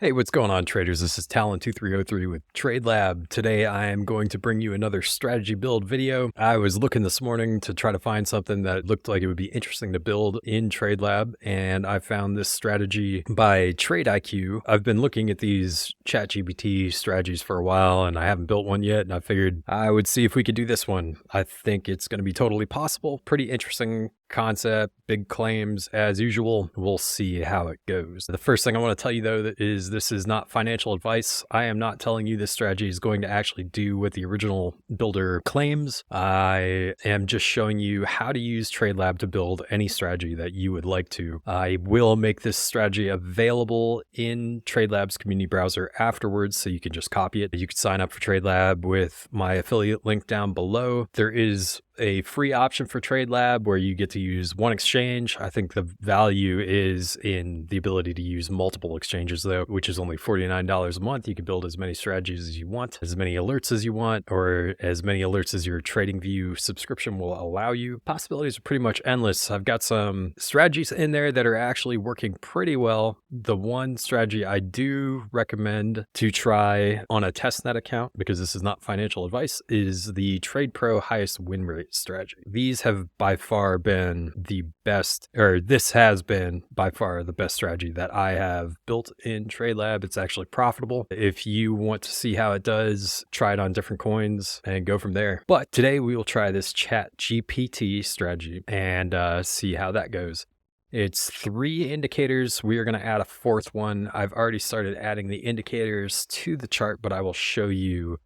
Hey, what's going on, traders? This is Talon2303 with Tradelab. Today, I am going to bring you another strategy build video. I was looking this morning to try to find something that looked like it would be interesting to build in Tradelab, and I found this strategy by TradeIQ. I've been looking at these ChatGPT strategies for a while, and I haven't built one yet, and I figured I would see if we could do this one. I think it's going to be totally possible. Pretty interesting concept, big claims as usual. We'll see how it goes. The first thing I want to tell you though is this is not financial advice. I am not telling you this strategy is going to actually do what the original builder claims. I am just showing you how to use Tradelab to build any strategy that you would like to. I will make this strategy available in Tradelab's community browser afterwards, so you can just copy it. You can sign up for Tradelab with my affiliate link down below. There is a free option for Tradelab where you get to use one exchange. I think the value is in the ability to use multiple exchanges though, which is only $49 a month. You can build as many strategies as you want, as many alerts as you want, or as many alerts as your TradingView subscription will allow you. Possibilities are pretty much endless. I've got some strategies in there that are actually working pretty well. The one strategy I do recommend to try on a testnet account, because this is not financial advice, is the Trade Pro highest win rate strategy. These have by far been the best, or this has been by far the best strategy that I have built in Tradelab. It's actually profitable. If you want to see how it does, try it on different coins and go from there. But today we will try this ChatGPT strategy and see how that goes. It's 3 indicators. We are going to add a 4th one. I've already started adding the indicators to the chart, but I will show you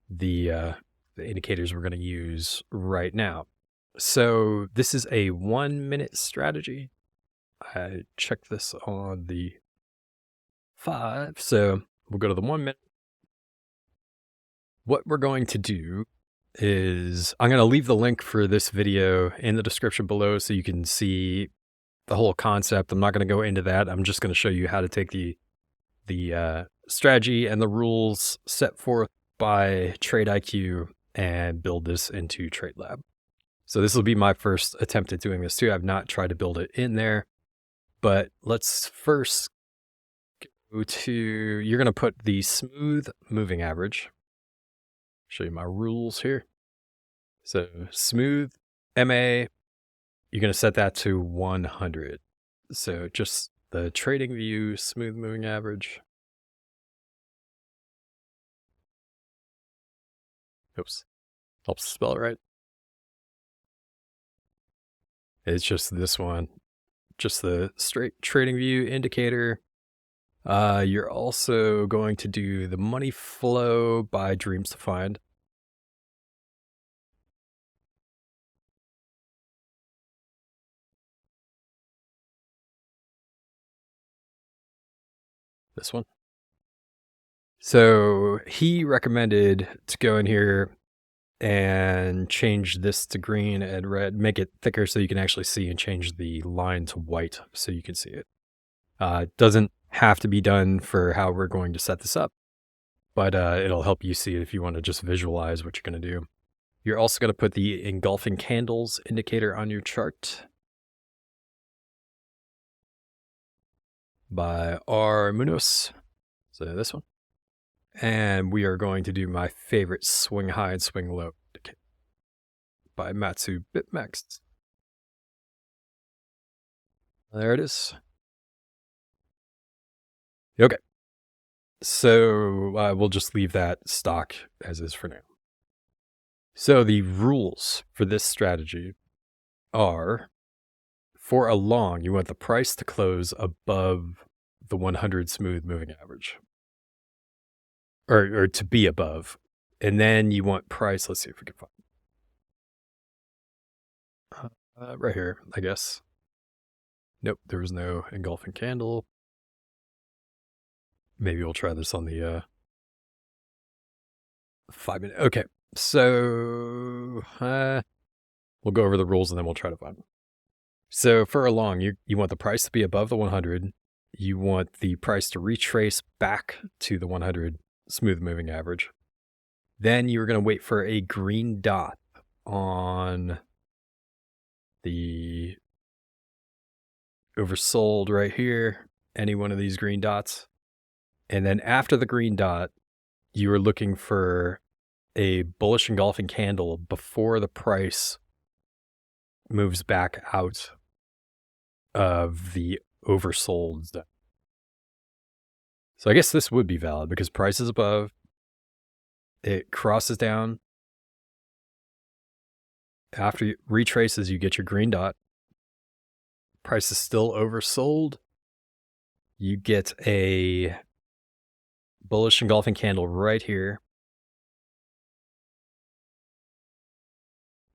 the indicators we're going to use right now. So this is a 1-minute strategy. I checked this on the 5. So we'll go to the 1 minute. What we're going to do is I'm going to leave the link for this video in the description below so you can see the whole concept. I'm not going to go into that. I'm just going to show you how to take the strategy and the rules set forth by TradeIQ and build this into Tradelab. So this will be my first attempt at doing this too. I've not tried to build it in there, but let's first go to, you're going to put the smooth moving average. Show you my rules here. So smooth MA, you're going to set that to 100. So just the TradingView smooth moving average. Oops, helps spell it right. It's just this one, just the straight TradingView indicator. You're also going to do the money flow by Dreams to Find. This one. So he recommended to go in here and change this to green and red, make it thicker so you can actually see, and change the line to white so you can see it. It doesn't have to be done for how we're going to set this up, but it'll help you see it if you want to just visualize what you're going to do. You're also going to put the engulfing candles indicator on your chart by R. Munoz. So this one. And we are going to do my favorite swing high and swing low indicator by Matsu Bitmax. There it is. Okay. So we'll just leave that stock as is for now. So the rules for this strategy are, for a long, you want the price to close above the 100 smooth moving average, or to be above. And then you want price, let's see if we can find right here, I guess. Nope, there was no engulfing candle. Maybe we'll try this on the 5 minute. Okay, so we'll go over the rules and then we'll try to find them. So for a long, you want the price to be above the 100. You want the price to retrace back to the 100 smooth moving average. Then you're going to wait for a green dot on the oversold right here, any one of these green dots. And then after the green dot, you are looking for a bullish engulfing candle before the price moves back out of the oversold zone. So I guess this would be valid because price is above, it crosses down. After it retraces, you get your green dot. Price is still oversold. You get a bullish engulfing candle right here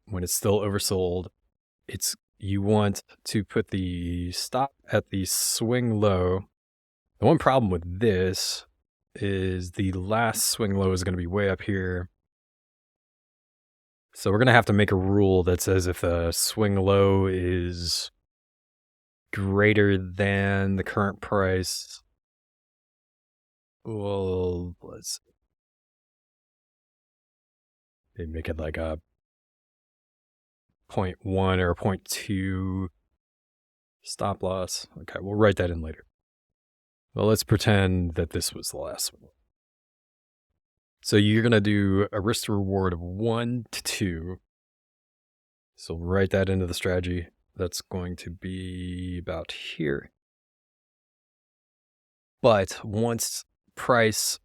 when it's still oversold. You want to put the stop at the swing low. The one problem with this is the last swing low is going to be way up here. So we're going to have to make a rule that says if the swing low is greater than the current price, well, let's maybe make it like a 0.1 or a 0.2 stop loss. Okay, we'll write that in later. Well, let's pretend that this was the last one. So you're going to do a risk to reward of 1 to 2. So write that into the strategy. That's going to be about here. But once price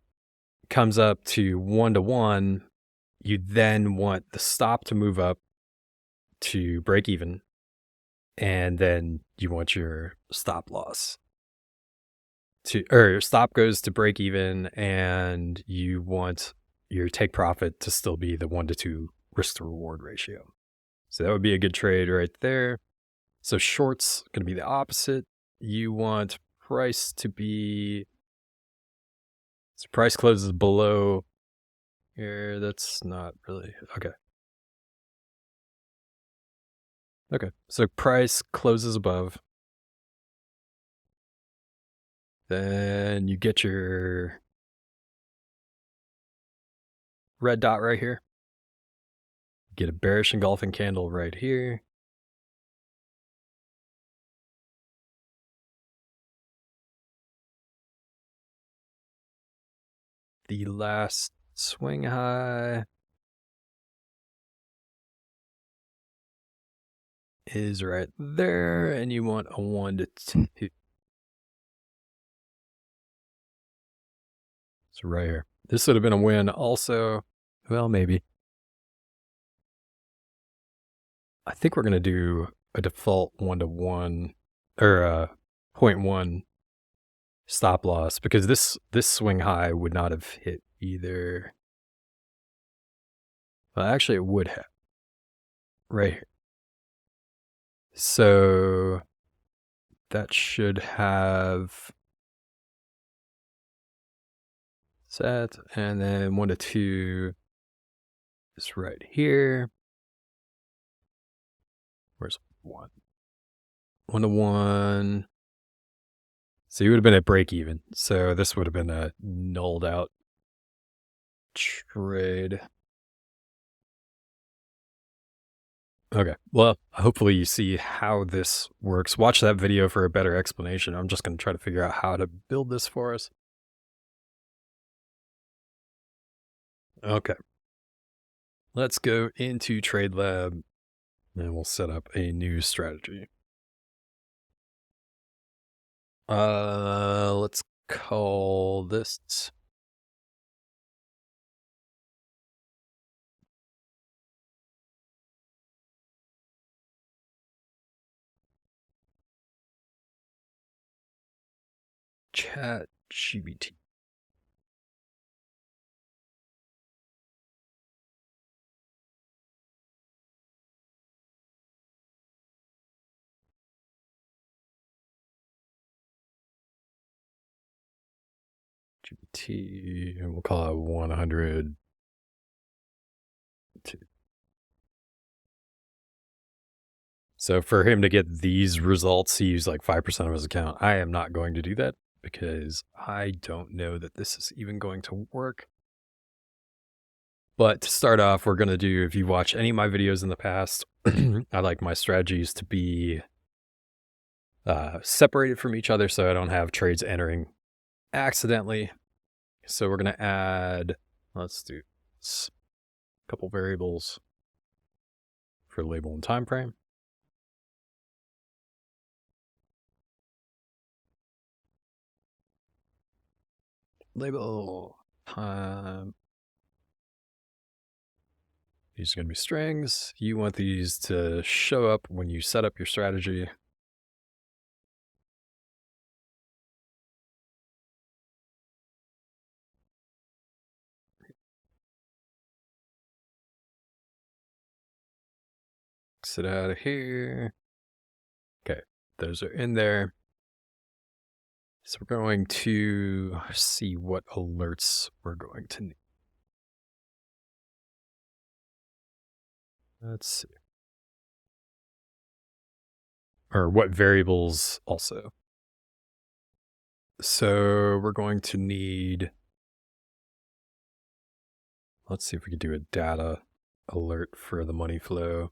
comes up to 1 to 1, you then want the stop to move up to break even. And then you want your stop loss or your stop goes to break even, and you want your take profit to still be the 1 to 2 risk to reward ratio. So that would be a good trade right there. So short's going to be the opposite. You want price to be, so price closes below here. That's not really, okay. Okay, so price closes above. Then you get your red dot right here. Get a bearish engulfing candle right here. The last swing high is right there, and you want a 1 to 2. So right here. This would have been a win also. Well, maybe. I think we're going to do a default 1 to 1 or a 0.1 stop loss because this swing high would not have hit either. Well, actually it would have. Right here. So that should have set, and then 1 to 2 is right here. Where's 1? 1 to 1. So you would have been at break even. So this would have been a nulled out trade. Okay, well, hopefully you see how this works. Watch that video for a better explanation. I'm just going to try to figure out how to build this for us. Okay. Let's go into Tradelab and we'll set up a new strategy. Let's call this ChatGPT. GPT, and we'll call it 100. So for him to get these results, he used like 5% of his account. I am not going to do that because I don't know that this is even going to work. But to start off, we're going to do, if you watch any of my videos in the past, I like my strategies to be separated from each other so I don't have trades entering accidentally. So we're going to add, let's do this, a couple variables for label and time frame. Label, time. These are going to be strings. You want these to show up when you set up your strategy. Exit out of here. Okay, those are in there. So we're going to see what alerts we're going to need. Let's see. Or what variables also. So we're going to need, let's see if we can do a data alert for the money flow.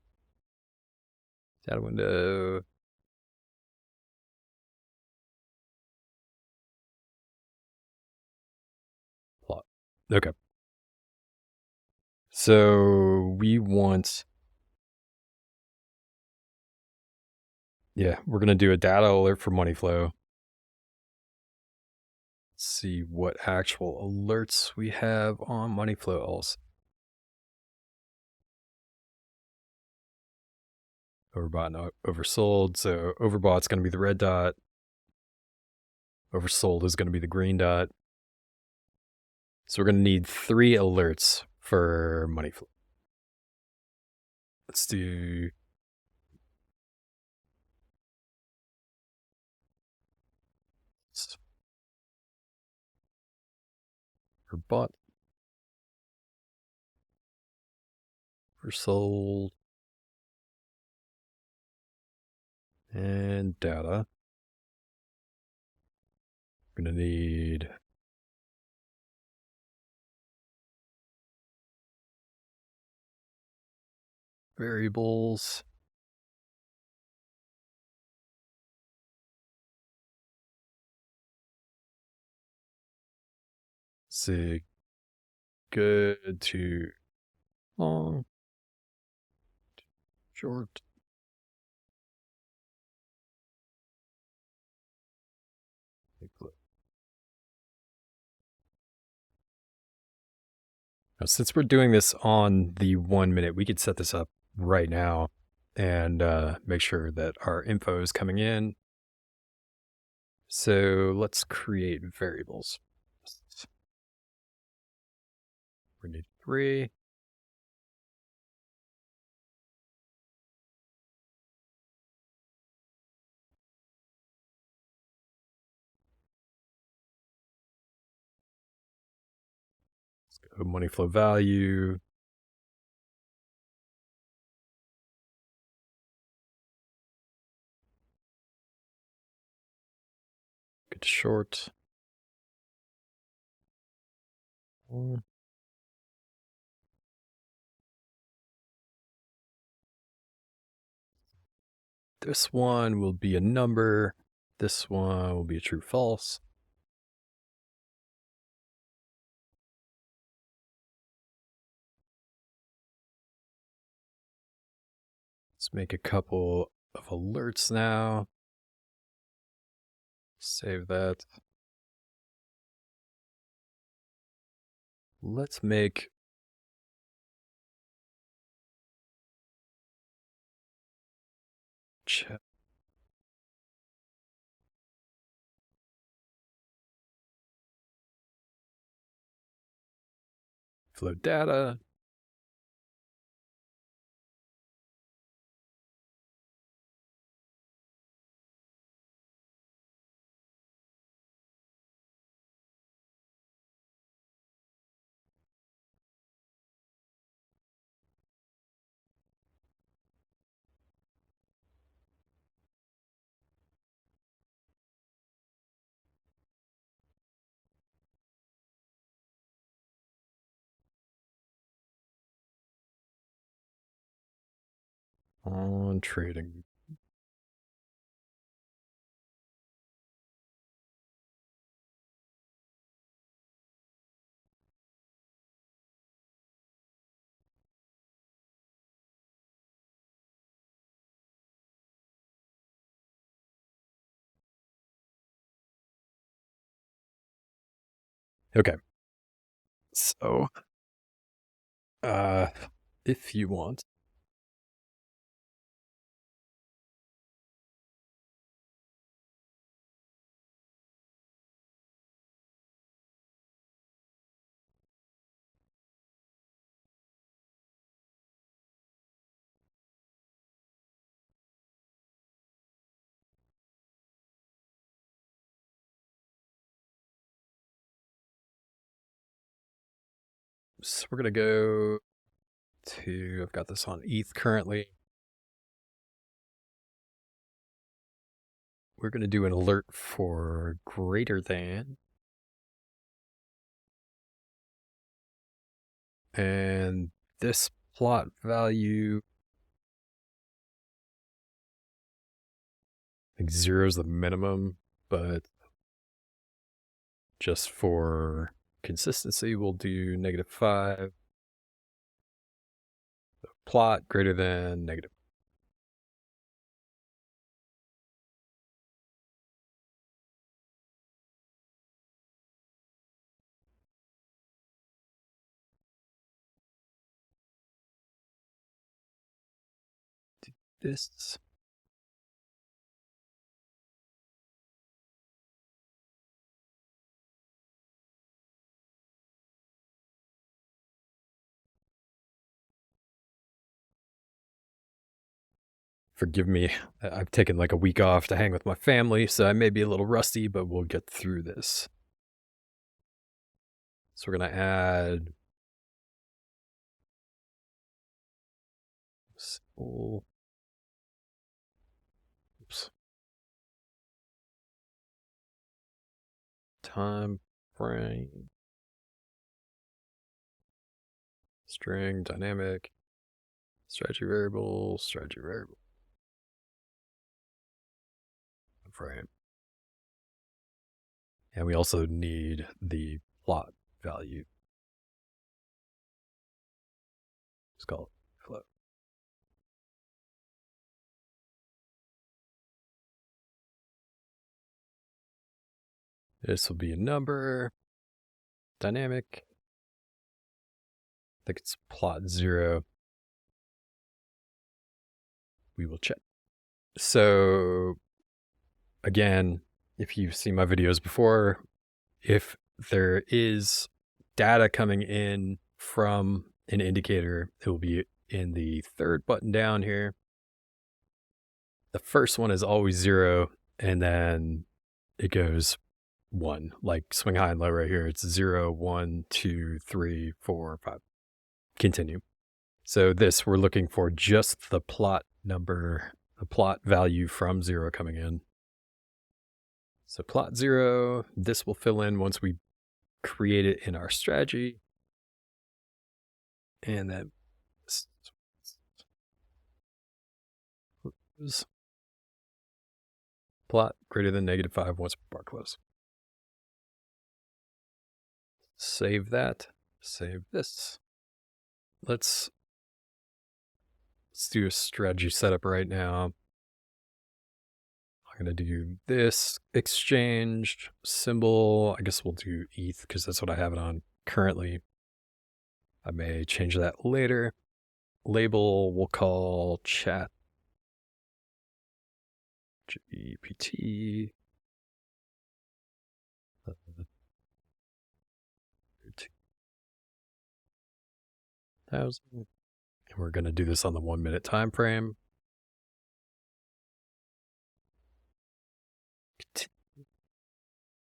Data window. Plot. Okay. So we want, yeah, we're going to do a data alert for money flow. Let's see what actual alerts we have on money flow also. Overbought and oversold. So overbought's going to be the red dot. Oversold is going to be the green dot. So we're going to need 3 alerts for money flow. Let's do for bought, for sold, and data. We're going to need variables. Let's see, good to long, short. Now, since we're doing this on the 1 minute, we could set this up right now and make sure that our info is coming in. So let's create variables. We need 3. Let's go money flow value. Get to short. This one will be a number. This one will be a true false. Let's make a couple of alerts now. Save that. Let's make chat flow data. On trading. Okay. So, uh, if you want, so we're gonna go to, I've got this on ETH currently. We're gonna do an alert for greater than, and this plot value, I think 0 is the minimum, but just for consistency, we'll do -5. Plot greater than negative. This, forgive me, I've taken like a week off to hang with my family, so I may be a little rusty, but we'll get through this. So we're gonna add symbol, oops, time frame, string, dynamic, strategy variable, frame. And we also need the plot value. Let's call it float. This will be a number, dynamic. I think it's plot 0. We will check. So again, if you've seen my videos before, if there is data coming in from an indicator, it will be in the third button down here. The first one is always 0, and then it goes 1, like swing high and low right here. It's 0, 1, 2, 3, 4, 5. Continue. So this, we're looking for just the plot number, the plot value from 0 coming in. So plot 0, this will fill in once we create it in our strategy. And then plot greater than -5 once bar close. Save that, save this. Let's do a strategy setup right now. I'm gonna do this exchange symbol. I guess we'll do ETH because that's what I have it on currently. I may change that later. Label we'll call chat GPT. And we're gonna do this on the 1 minute time frame.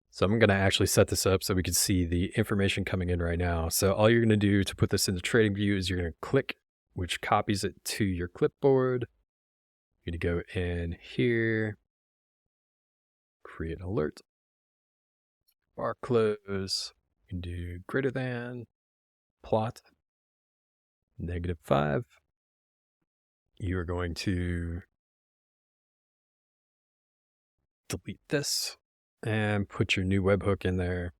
So I'm going to actually set this up so we can see the information coming in right now. So all you're going to do to put this into trading view is you're going to click, which copies it to your clipboard. You're going to go in here, create an alert, bar close. You can do greater than, plot, -5. You are going to delete this and put your new webhook in there.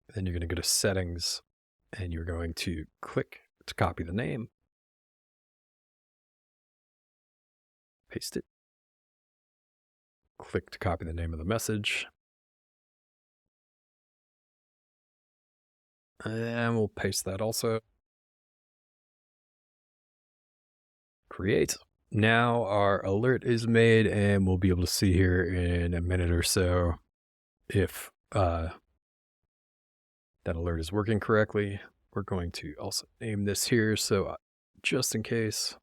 Then you're going to go to settings and you're going to click to copy the name, paste it, click to copy the name of the message, And we'll paste that also. Create. Now our alert is made, and we'll be able to see here in a minute or so if that alert is working correctly. We're going to also name this here, so just in case.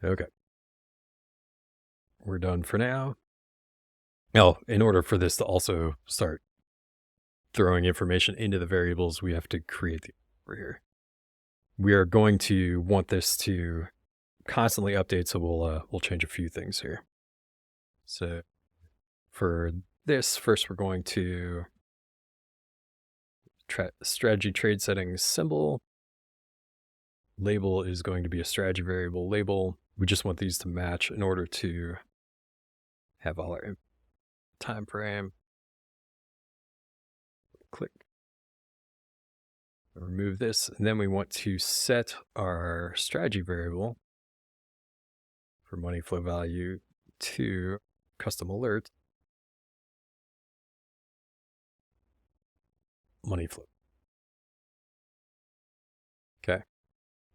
Okay. We're done for now. Now, in order for this to also start throwing information into the variables, we have to create the over here. We are going to want this to constantly update, so we'll change a few things here. So for this, first we're going to strategy trade settings symbol. Label is going to be a strategy variable label. We just want these to match in order to have all our time frame. Click. Remove this, and then we want to set our strategy variable for money flow value to custom alert money flow. Okay.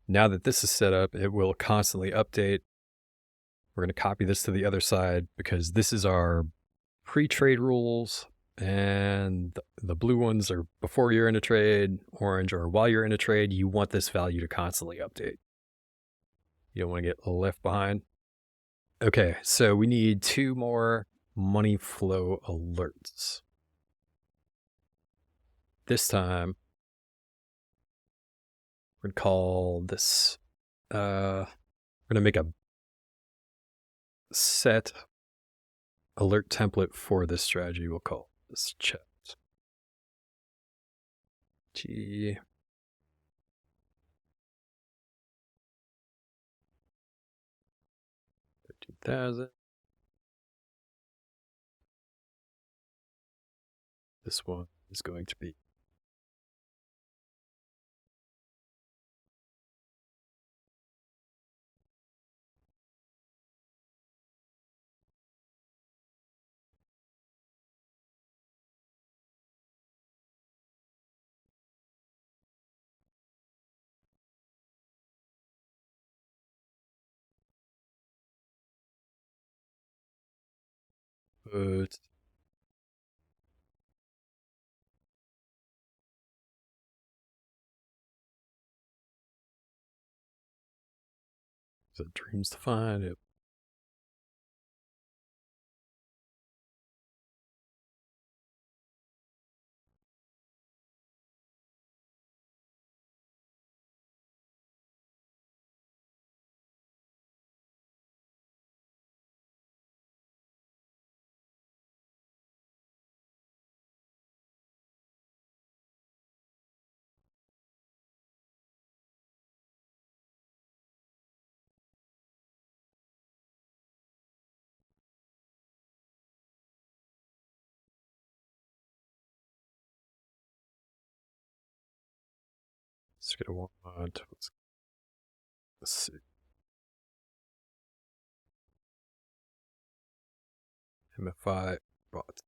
Now that this is set up, it will constantly update. We're going to copy this to the other side because this is our pre-trade rules, and the blue ones are before you're in a trade, orange or while you're in a trade. You want this value to constantly update. You don't want to get left behind. Okay, so we need 2 more money flow alerts. This time, we're going to call this, we're going to make a set alert template for this strategy. We'll call this chat. G. 13,000. This one is going to be put the dreams to find it. It's going to want, let's see, MFI bot.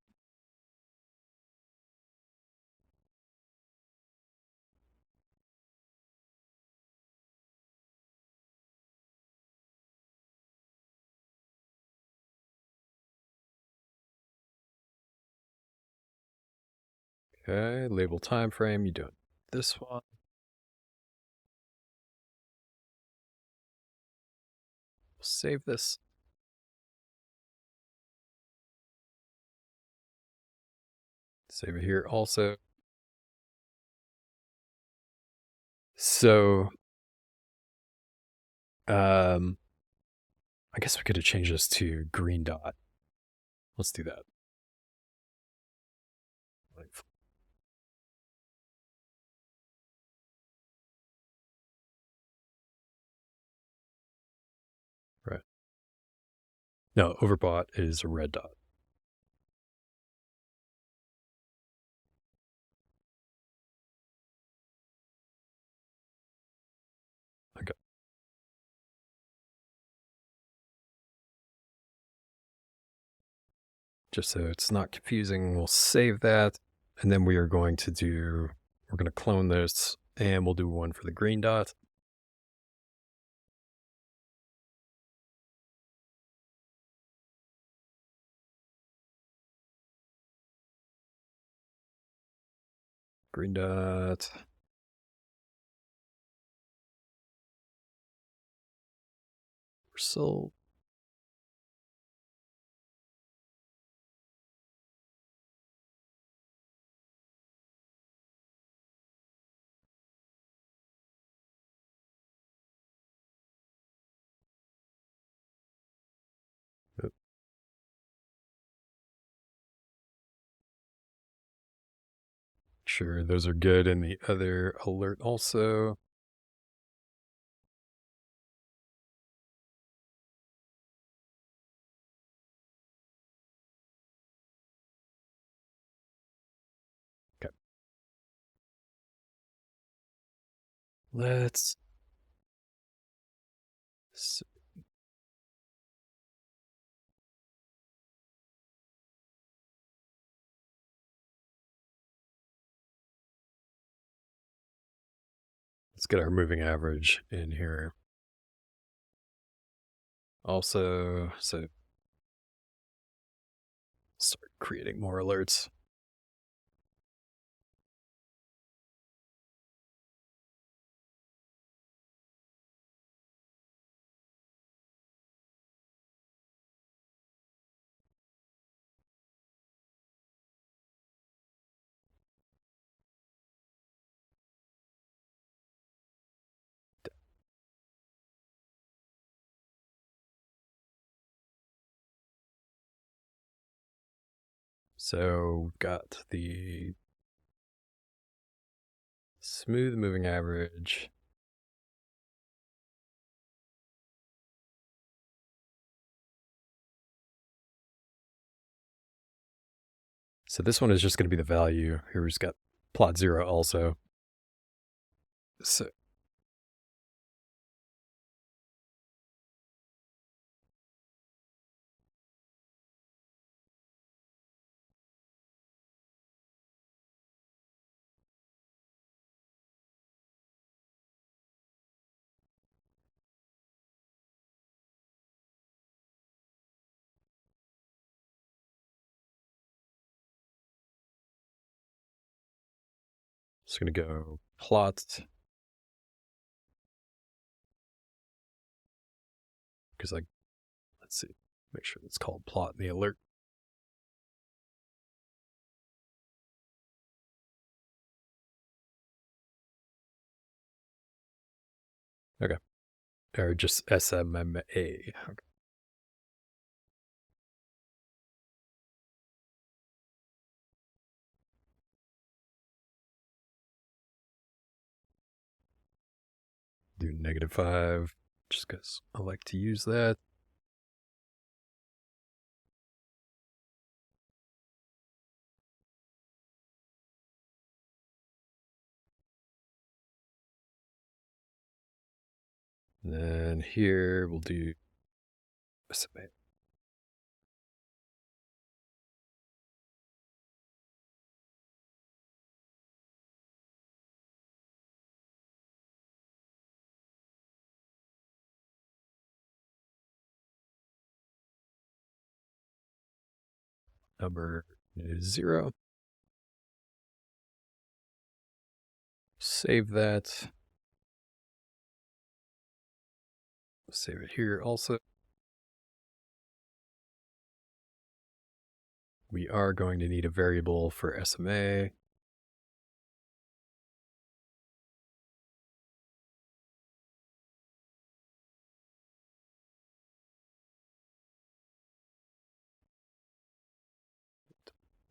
Okay, label time frame. You doing this one? We'll save this. Save it here also. So, I guess we could have changed this to green dot. Let's do that. Right. No, overbought is a red dot. just so it's not confusing. We'll save that. And then we're going to clone this, and we'll do one for the green dot. Green dot. Result. Sure, those are good. And the other alert also. Okay. Let's get our moving average in here. Also, so start creating more alerts. So we've got the smooth moving average. So this one is just going to be the value. Here we've got plot 0 also. So just going to go plot, because let's see, make sure it's called plot in the alert. Okay. Or just SMMA. Okay. Do -5, just because I like to use that. And then here we'll do SMA. Number is 0. Save that. Save it here also. We are going to need a variable for SMA.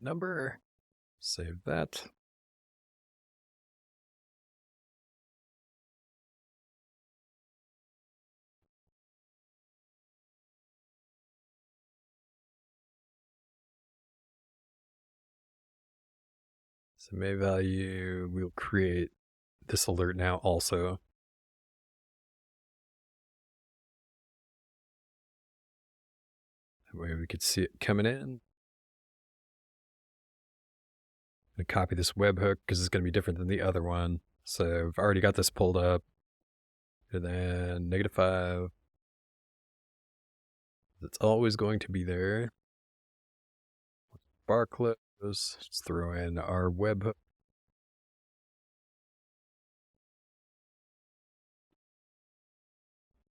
Number. Save that. SMA value, we'll create this alert now also. That way we could see it coming in. I'm going to copy this webhook because it's going to be different than the other one. So I've already got this pulled up. And then -5. It's always going to be there. Bar close. Let's throw in our webhook.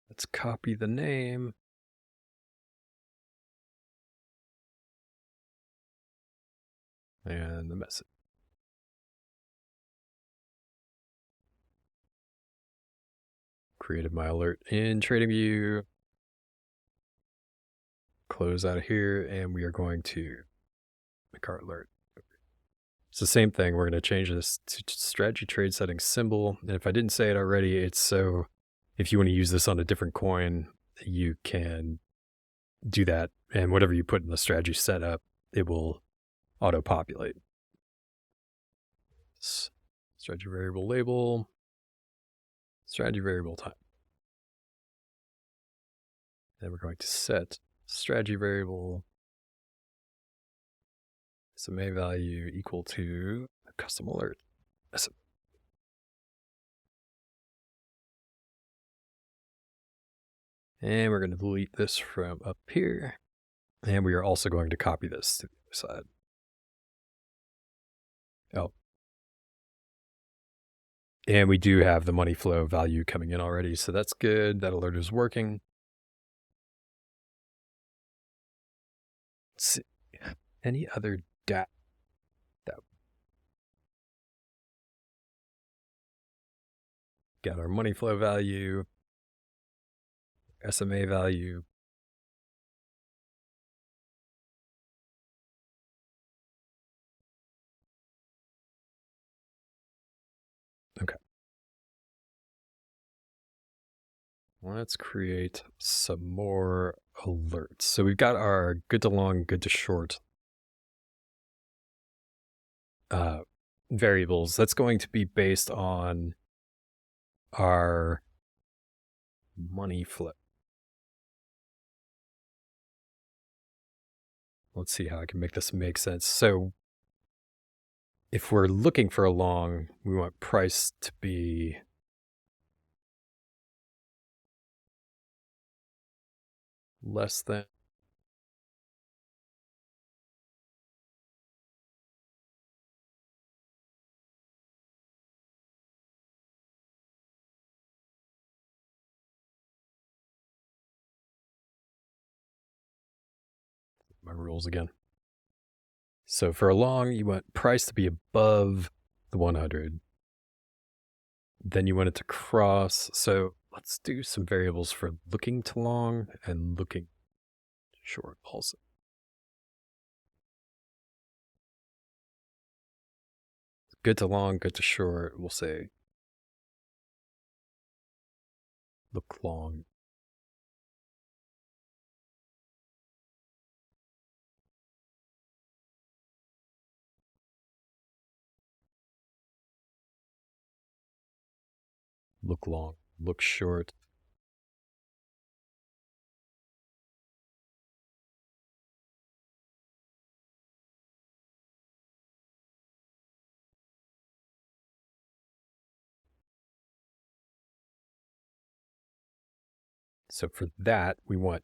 Let's copy the name. And the message. Created my alert in TradingView. Close out of here, and we are going to make our alert. It's the same thing. We're going to change this to strategy trade settings symbol. And if I didn't say it already, it's so if you want to use this on a different coin, you can do that. And whatever you put in the strategy setup, it will auto-populate. Strategy variable label, strategy variable time. Then we're going to set strategy variable SMA value equal to a custom alert. And we're going to delete this from up here. And we are also going to copy this to the other side. Oh. And we do have the money flow value coming in already, so that's good. That alert is working. Let's see. Any other data? Got our money flow value, SMA value. Okay. Let's create some more alerts. So we've got our good to long, good to short variables. That's going to be based on our money flow. Let's see how I can make this make sense. So if we're looking for a long, we want price to be less than my rules again. So for a long, you want price to be above the 100. Then you want it to cross. So let's do some variables for looking to long and looking short also. Good to long, good to short, we'll say look long. Look long, look short. So for that, we want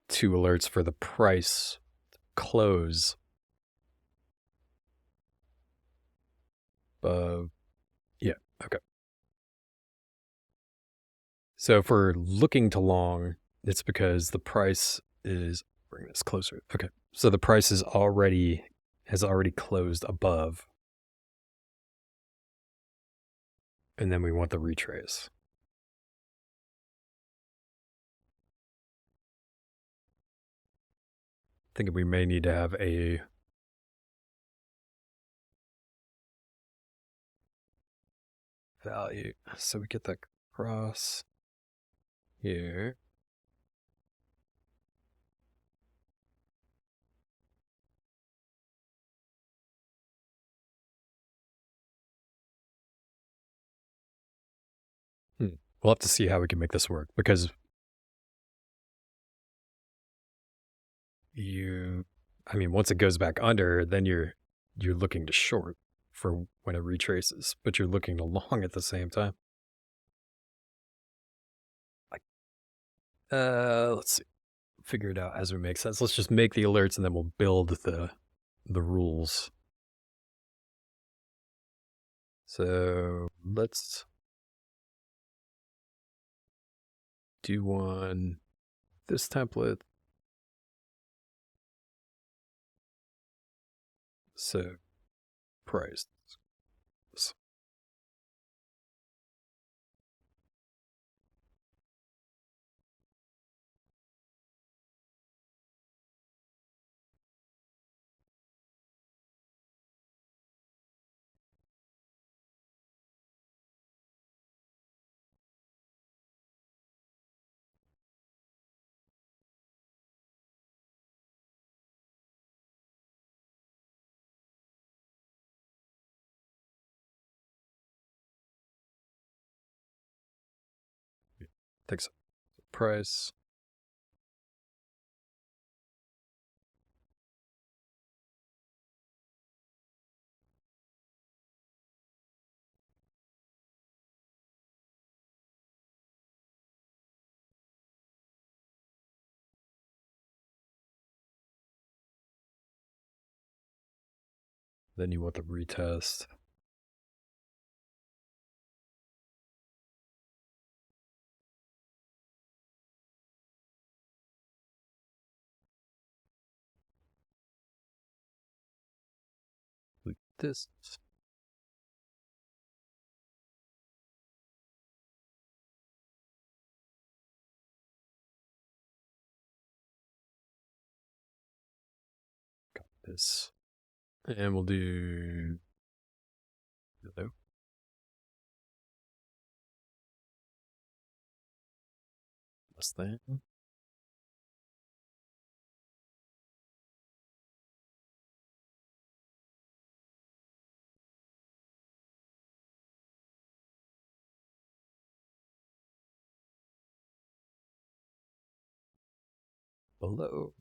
2 alerts for the price close above. Yeah, okay. So if we're looking to long, it's because the price is, bring this closer. Okay. So the price has already closed above. And then we want the retrace. Thinking we may need to have a value. So we get that cross here. We'll have to see how we can make this work because once it goes back under, then you're you're looking to short for when it retraces, but you're looking to long at the same time. Let's see. Figure it out as we make sense. Let's just make the alerts and then we'll build the rules. So let's do one, this template. So price. Takes price. Then you want the retest. Like this. Got this. And we'll do hello. Less than. Below.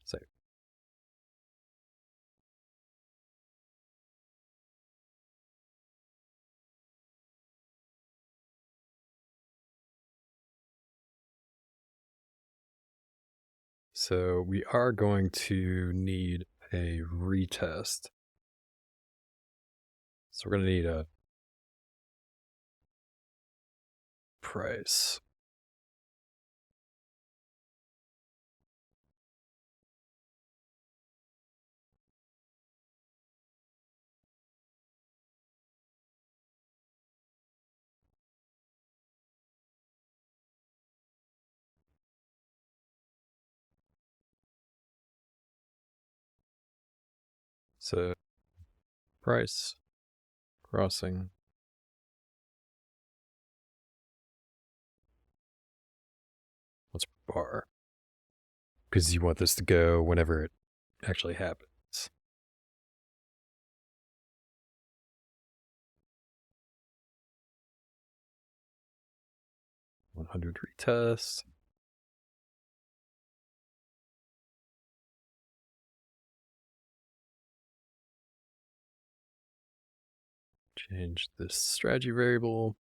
Save. So we are going to need a retest. So we're going to need a price. So price, crossing. What's bar? Because you want this to go whenever it actually happens. $100 retest. Change this strategy variable.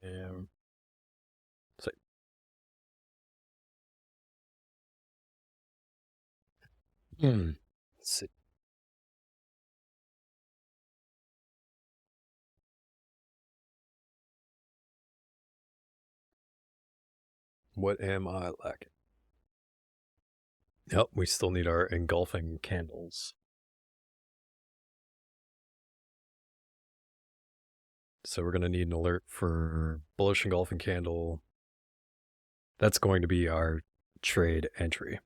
And say, let's see. What am I lacking? Yep, we still need our engulfing candles. So we're going to need an alert for bullish engulfing candle. That's going to be our trade entry.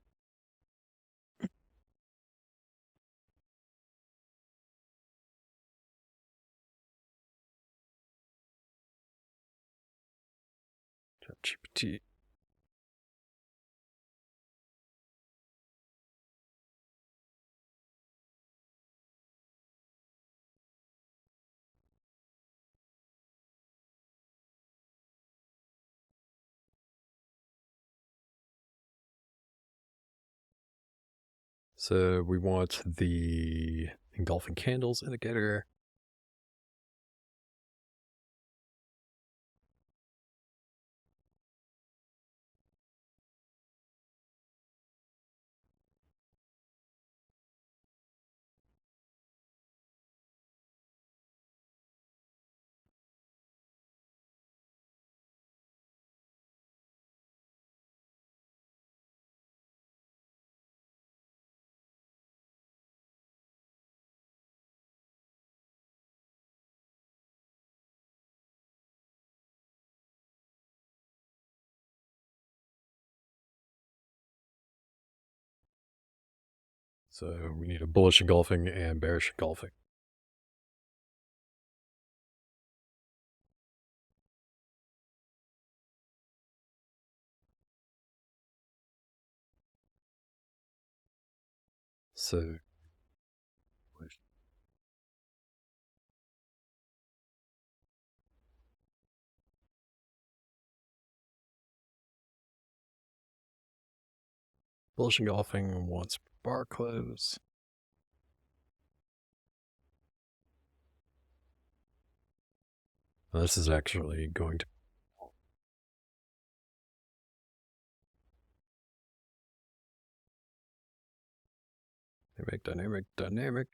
ChatGPT. So we want the engulfing candles indicator. So we need a bullish engulfing and bearish engulfing. So bullish engulfing wants bar close. Now this is actually going to dynamic.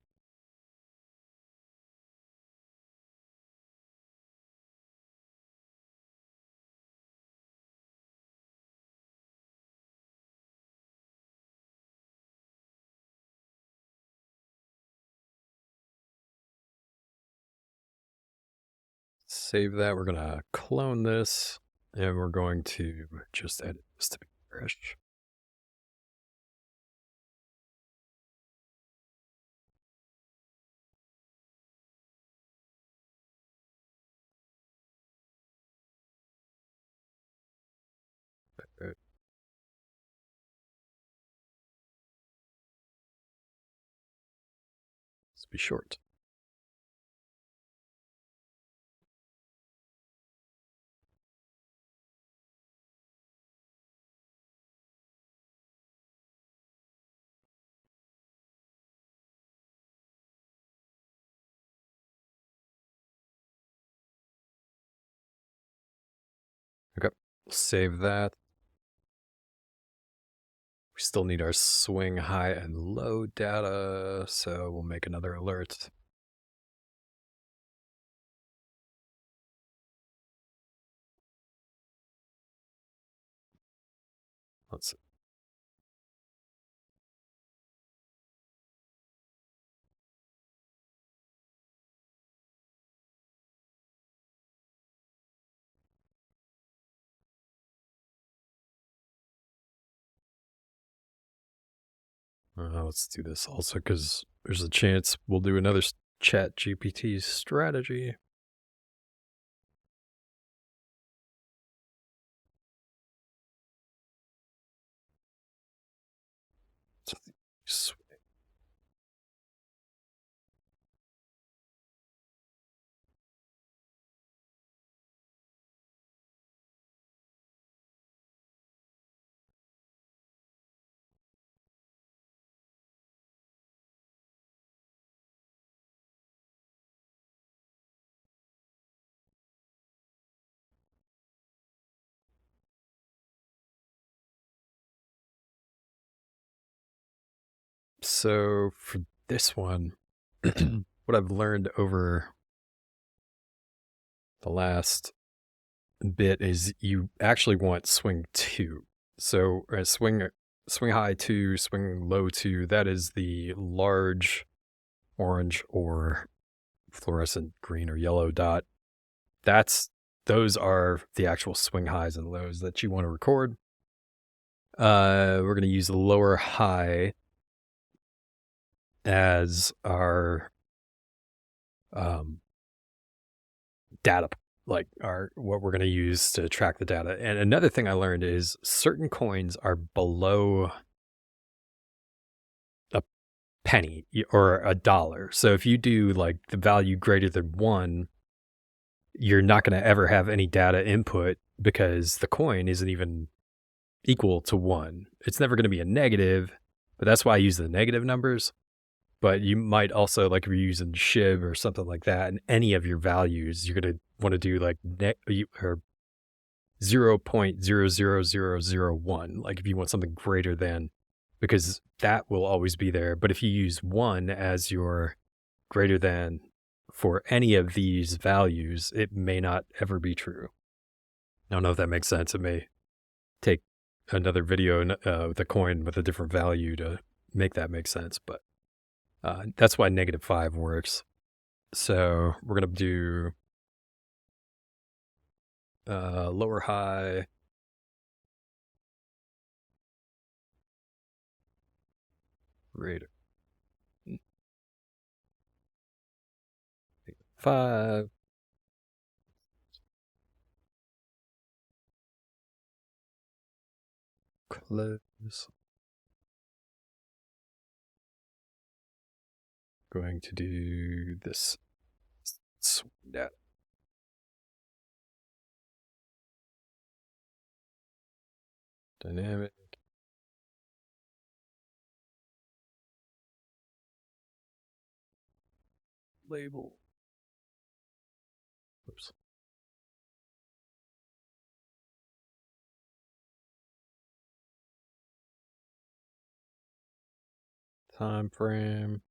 Save that. We're going to clone this, and we're going to just edit this to be fresh. Let's be short. Okay, save that. We still need our swing high and low data, so we'll make another alert. Let's see. Let's do this also because there's a chance we'll do another ChatGPT strategy. So for this one, what I've learned over the last bit is you actually want swing 2. So swing high 2, swing low 2, that is the large orange or fluorescent green or yellow dot. Those are the actual swing highs and lows that you want to record. We're going to use the lower high as our data, like what we're going to use to track the data. And another thing I learned is certain coins are below a penny or $1. So if you do like the value greater than 1, you're not going to ever have any data input because the coin isn't even equal to 1. It's never going to be a negative, but that's why I use the negative numbers. But you might also, like if you're using SHIB or something like that, and any of your values, you're going to want to do like or 0.00001, like if you want something greater than, because that will always be there. But if you use 1 as your greater than for any of these values, it may not ever be true. I don't know if that makes sense. It may take another video with a coin with a different value to make that make sense, but that's why -5 works. So we're going to do lower high, greater 5, close. Going to do this swing data. Dynamic. Label. Oops. Time frame.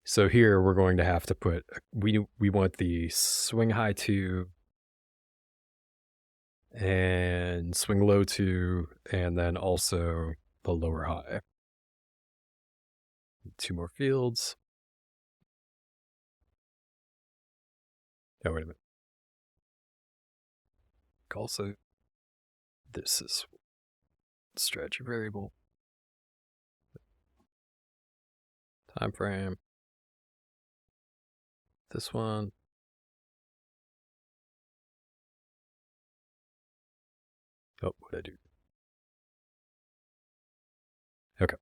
So here we're going to have to put, we want the swing high to and swing low to, and then also the lower high. 2 more fields. Oh, wait a minute. Also, this is strategy variable. Time frame. This one. Oh, what did I do? Okay.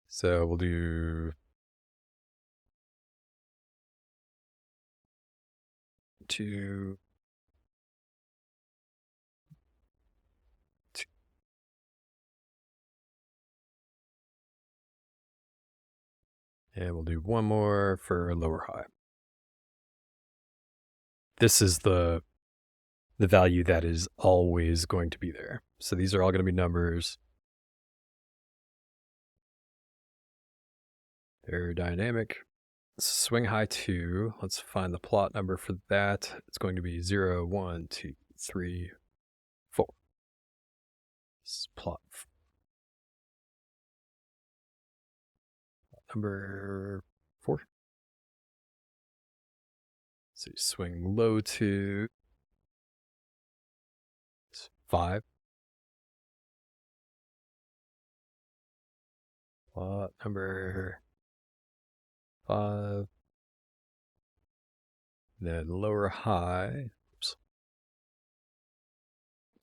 So we'll do 2, 2. And we'll do 1 more for lower high. This is the value that is always going to be there. So these are all going to be numbers. They're dynamic. Swing high 2. Let's find the plot number for that. It's going to be 0, 1, 2, 3, 4. This plot number 4. So you swing low to 5. Plot number 5. Then lower high. Oops.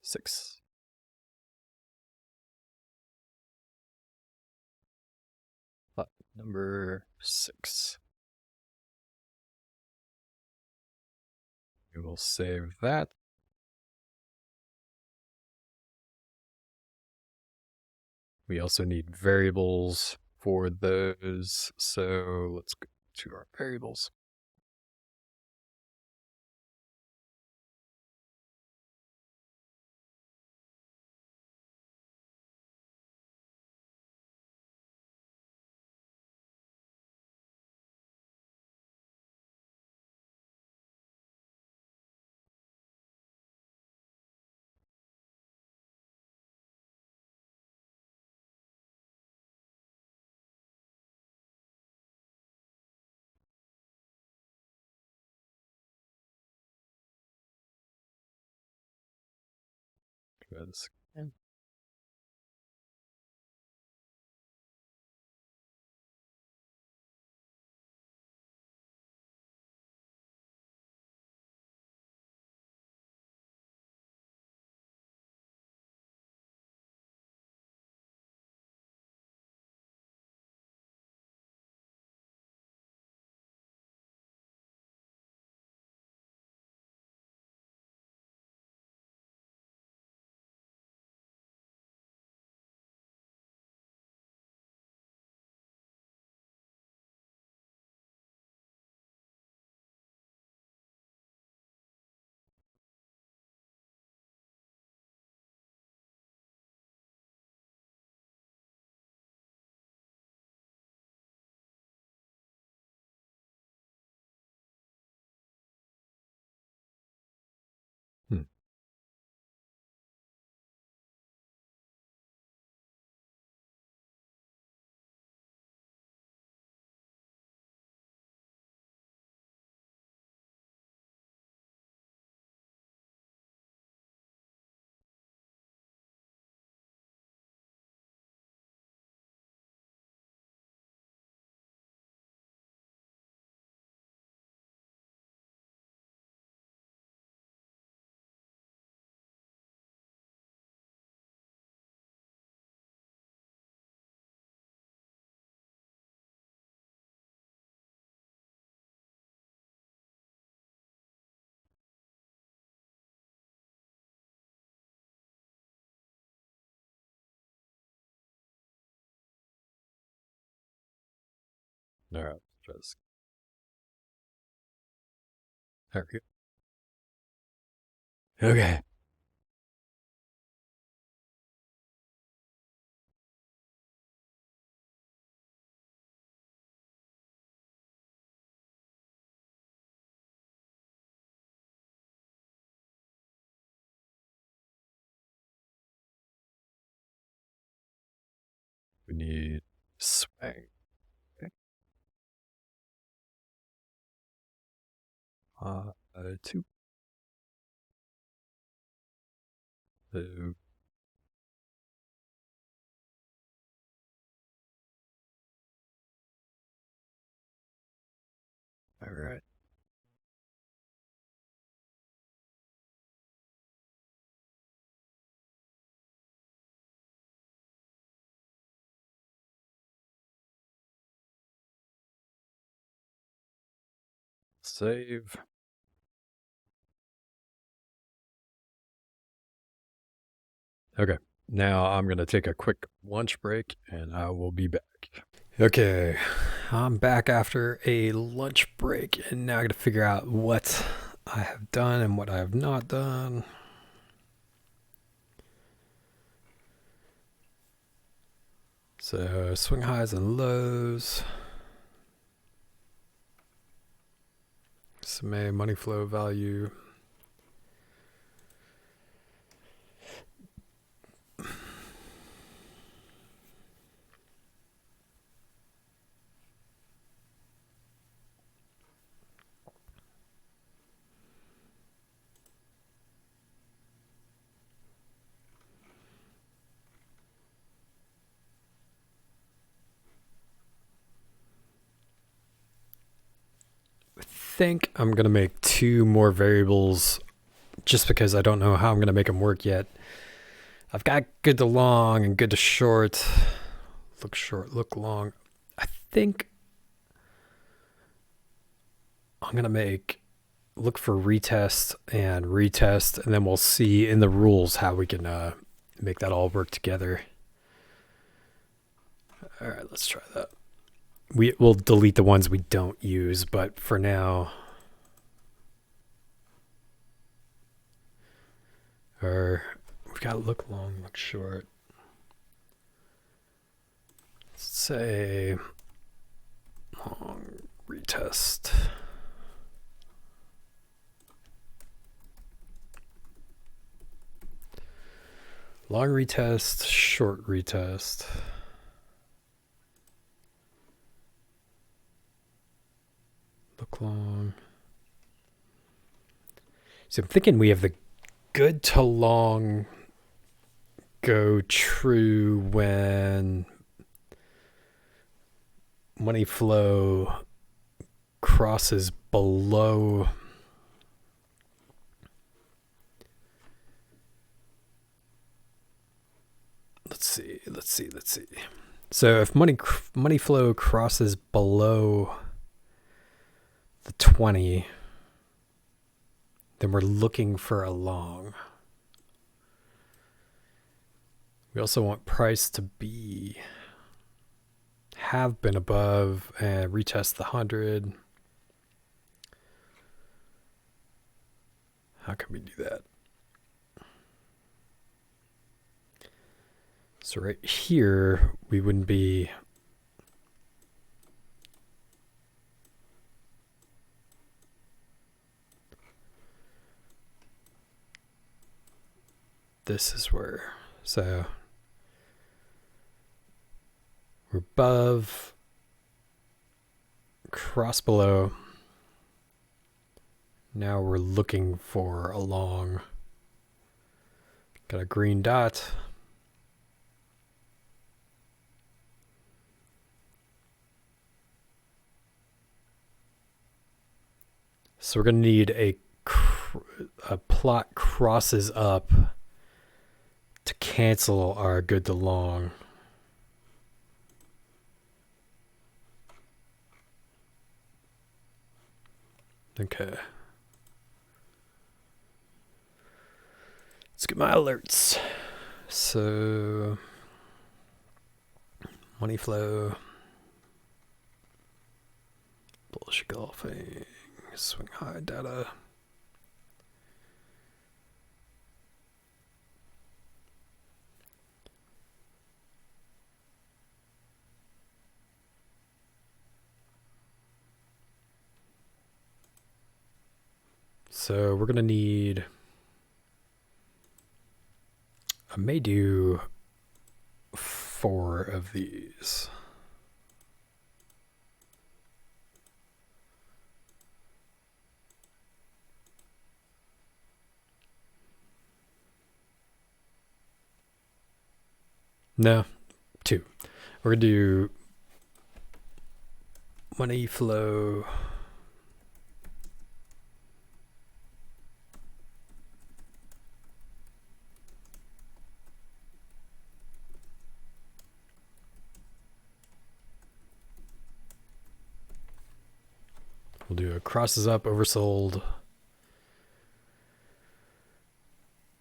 6. Plot number 6. We will save that. We also need variables for those. So let's go to our variables. Try this again. All right, let's try this. There we go. Okay. We need swing. Okay. 2. So, all right. Save. Okay. Now I'm going to take a quick lunch break and I will be back. Okay. I'm back after a lunch break and now I got to figure out what I have done and what I have not done. So swing highs and lows. SMA money flow value. I think I'm going to make 2 more variables just because I don't know how I'm going to make them work yet. I've got good to long and good to short. Look short, look long. I think I'm going to look for retest, and then we'll see in the rules how we can make that all work together. All right, let's try that. We'll delete the ones we don't use, but for now, we've got to look long, look short. Let's say long retest. Long retest, short retest. Look long. So I'm thinking we have the good to long go true when money flow crosses below let's see. So if money flow crosses below the 20, then we're looking for a long. We also want price to have been above and retest the 100. How can we do that? So right here, we wouldn't be this is where, so we're above, cross below. Now we're looking for a long. Got a green dot. So we're going to need a plot crosses up to cancel our good to long. Okay. Let's get my alerts. So money flow. Bullish golfing. Swing high data. So we're going to need, I may do 4 of these. No, 2. We're going to do money flow. We'll do a crosses up, oversold.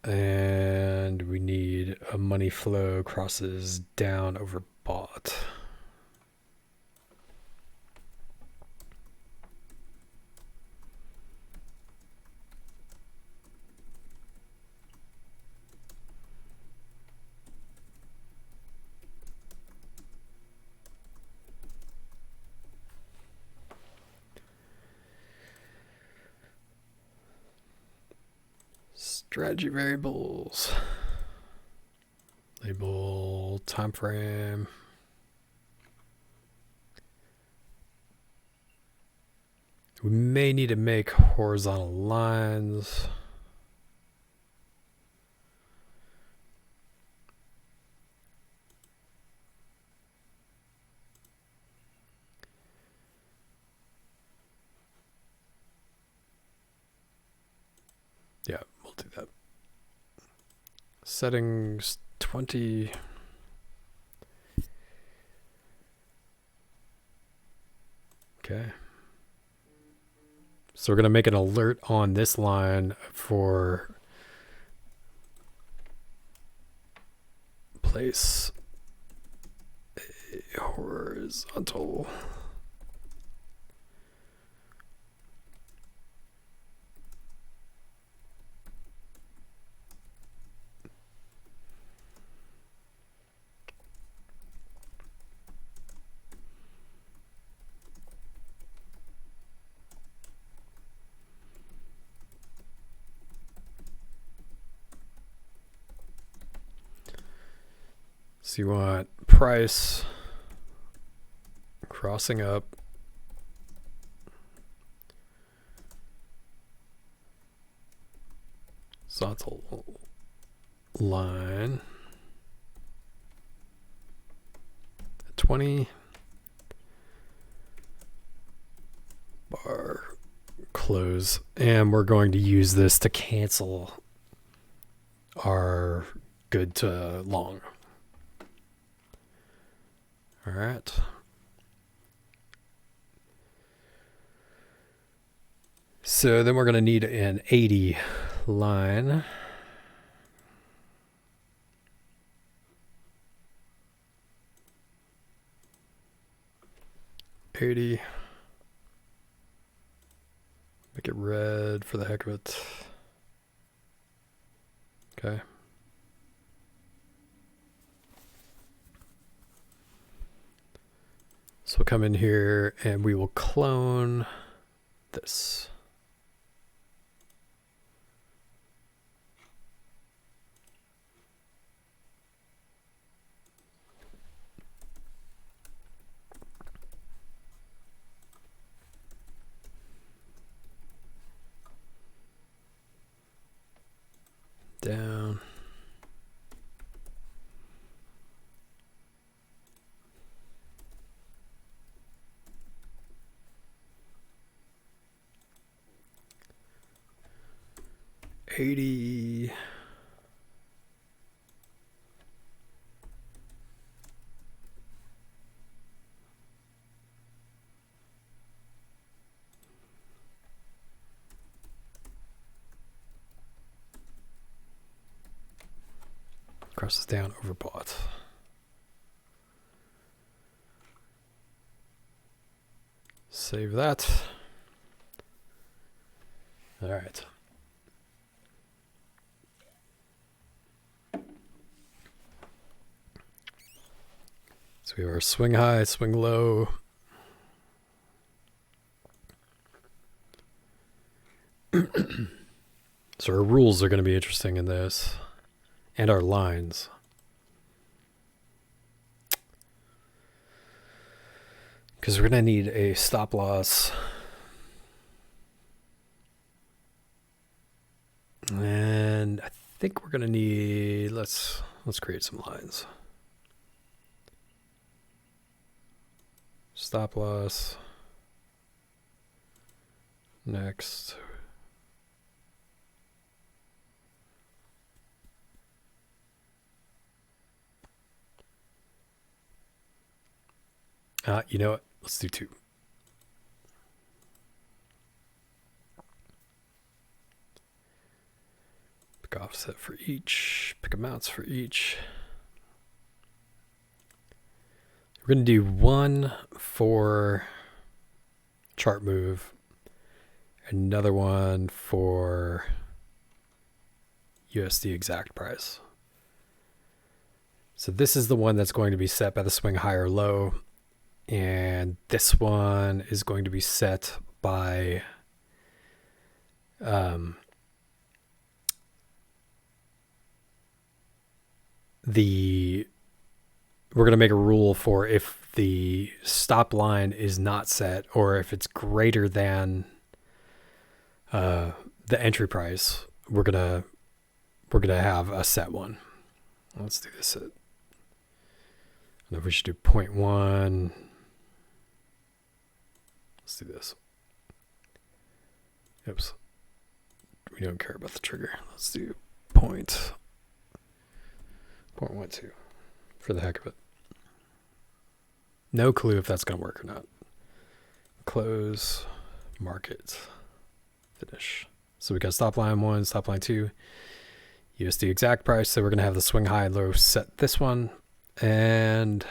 And we need a money flow crosses down, overbought. Strategy variables. Label time frame. We may need to make horizontal lines. Yeah, we'll do that. Settings 20. Okay. So we're going to make an alert on this line for place a horizontal. So you want price crossing up, horizontal line at 20, bar close, and we're going to use this to cancel our good to long. All right. So then we're going to need an 80 line. Make it red for the heck of it. Okay. So we'll come in here and we will clone this. Down. $80. Crosses down, overbought. Save that. All right. So we have our swing high, swing low. So our rules are going to be interesting in this, and our lines. Because we're going to need a stop loss. And I think we're going to need, let's create some lines. Stop loss. Next. You know what? Let's do 2. Pick offset for each. Pick amounts for each. We're going to do 1 for chart move. Another one for USD exact price. So this is the one that's going to be set by the swing high or low. And this one is going to be set by we're going to make a rule for if the stop line is not set, or if it's greater than the entry price, we're gonna have a set one. Let's do this at, I don't know if we should do 0.1. Let's do this. Oops. We don't care about the trigger. Let's do 0.12 for the heck of it. No clue if that's going to work or not. Close, market, finish. So we got stop line 1, stop line 2, USD exact price. So we're going to have the swing high and low set this one, and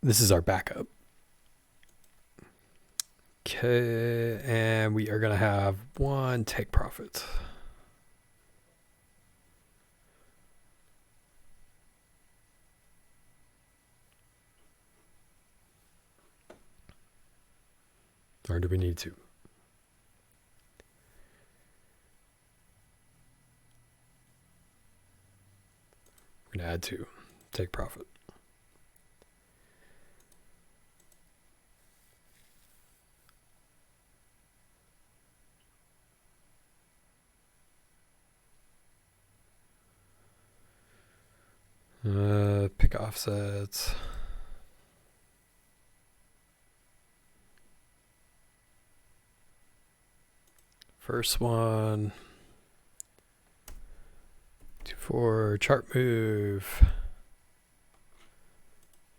this is our backup. Okay, and we are going to have 1 take profit. Or do we need to? We're going to add 2. Take profit. Pick offsets. First one, 2 for chart move.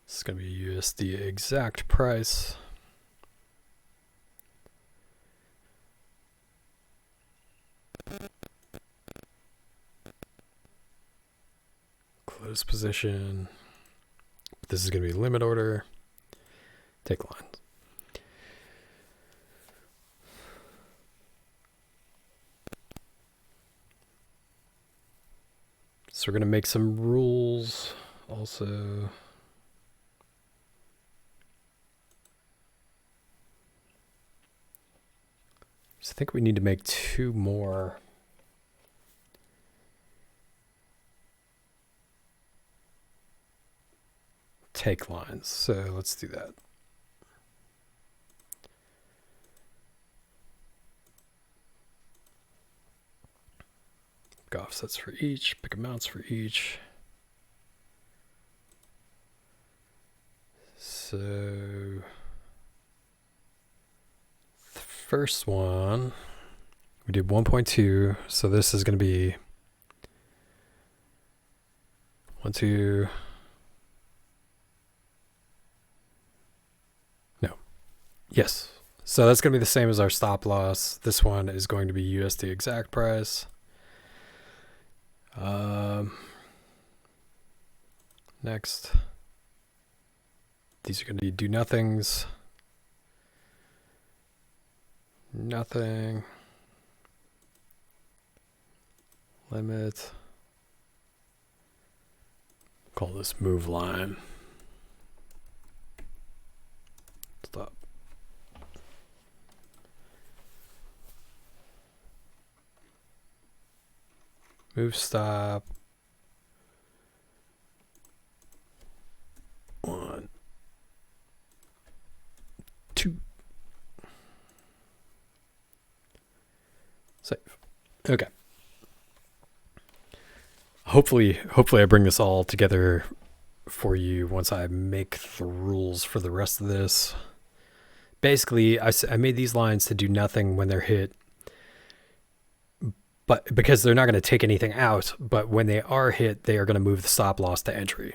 This is going to be USD exact price. Close position. This is going to be limit order. Take lines. So we're going to make some rules also. So I think we need to make 2 more. Take lines. So let's do that. Pick offsets for each, pick amounts for each. So the first one, we did 1.2. So this is going to be 1, 2. No. Yes. So that's going to be the same as our stop loss. This one is going to be USD exact price. Next. These are going to be do nothings. Nothing. Limit. Call this move line. Stop. Move stop. 1, 2. Save. Okay. Hopefully I bring this all together for you once I make the rules for the rest of this. Basically, I made these lines to do nothing when they're hit, but because they're not going to take anything out, but when they are hit, they are going to move the stop loss to entry.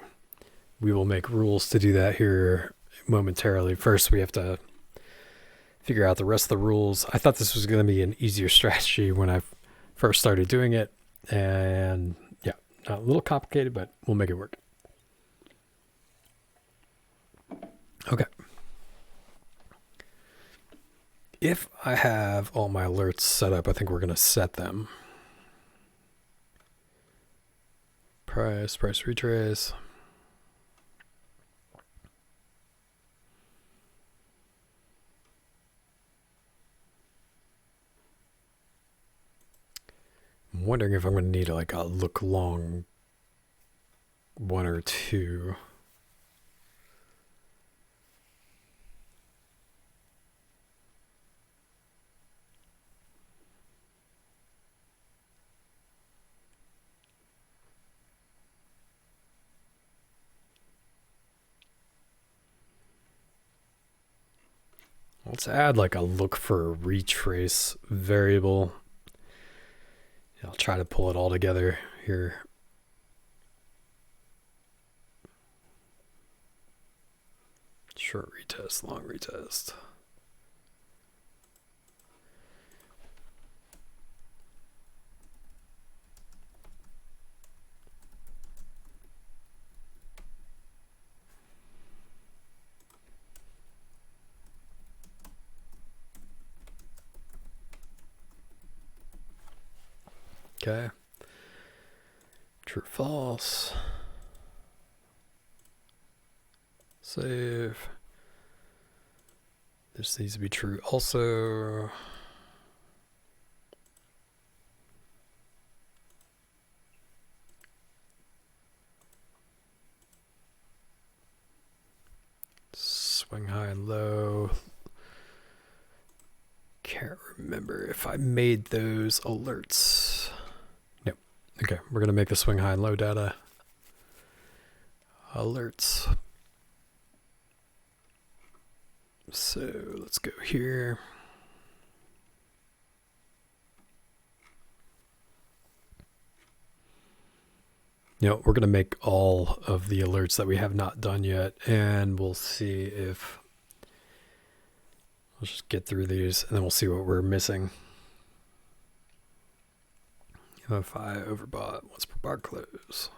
We will make rules to do that here momentarily. First, we have to figure out the rest of the rules. I thought this was going to be an easier strategy when I first started doing it, and yeah, a little complicated, but we'll make it work. Okay. If I have all my alerts set up, I think we're going to set them. Price retrace. I'm wondering if I'm going to need like a look long 1 or 2. Let's add like a look for retrace variable. I'll try to pull it all together here. Short retest, long retest. Okay. True, false. Save. This needs to be true also. Swing high and low. Can't remember if I made those alerts. Nope. Okay, we're gonna make the swing high and low data alerts. So let's go here. We're going to make all of the alerts that we have not done yet, and we'll see if, let's just get through these, and then we'll see what we're missing. MFI overbought once per bar close.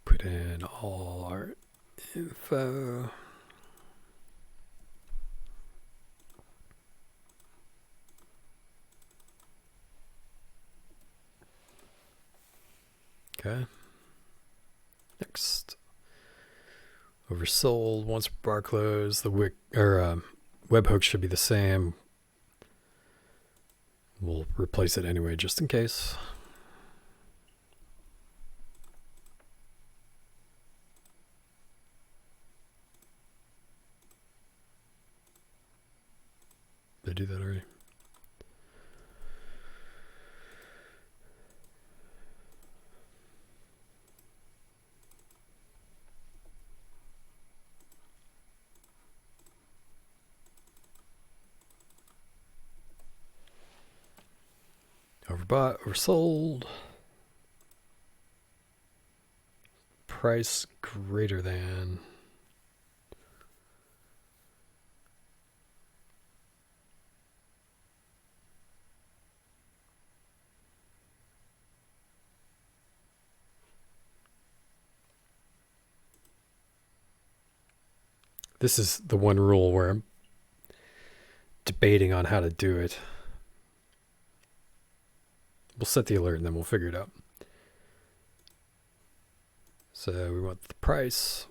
Put in all our info. Okay. Next. Oversold once per bar close. The webhook should be the same. We'll replace it anyway, just in case. Did I do that already? Overbought, oversold. Price greater than. This is the one rule where I'm debating on how to do it. We'll set the alert and then we'll figure it out. So we want the price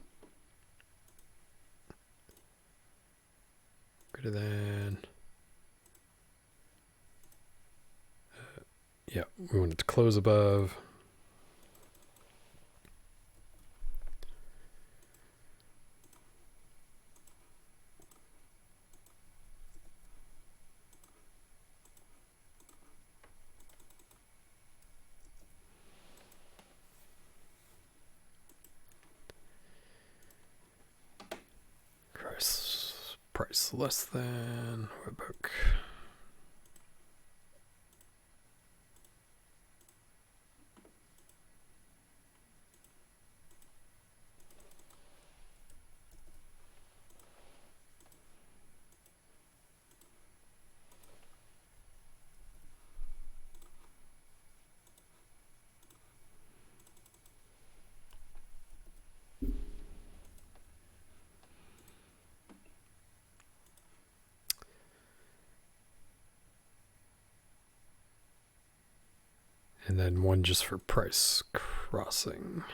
greater than, yeah, we want it to close above. Price less than Webhook. And then one just for price crossing.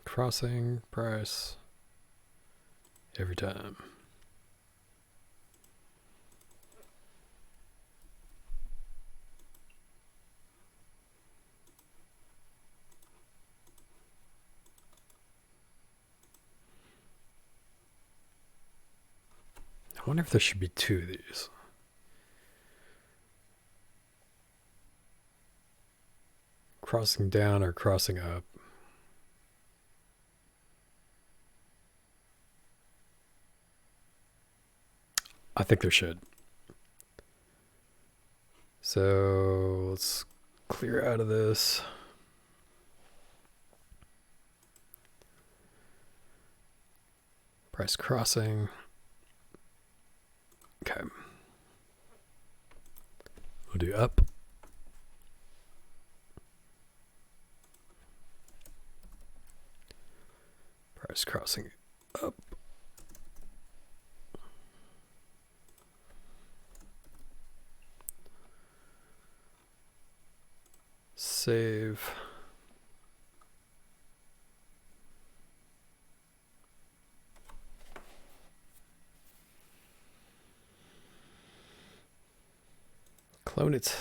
Crossing price every time. I wonder if there should be two of these. Crossing down or crossing up. I think there should. So let's clear out of this. Price crossing. Okay. We'll do up. Price crossing up. Save. Clone it.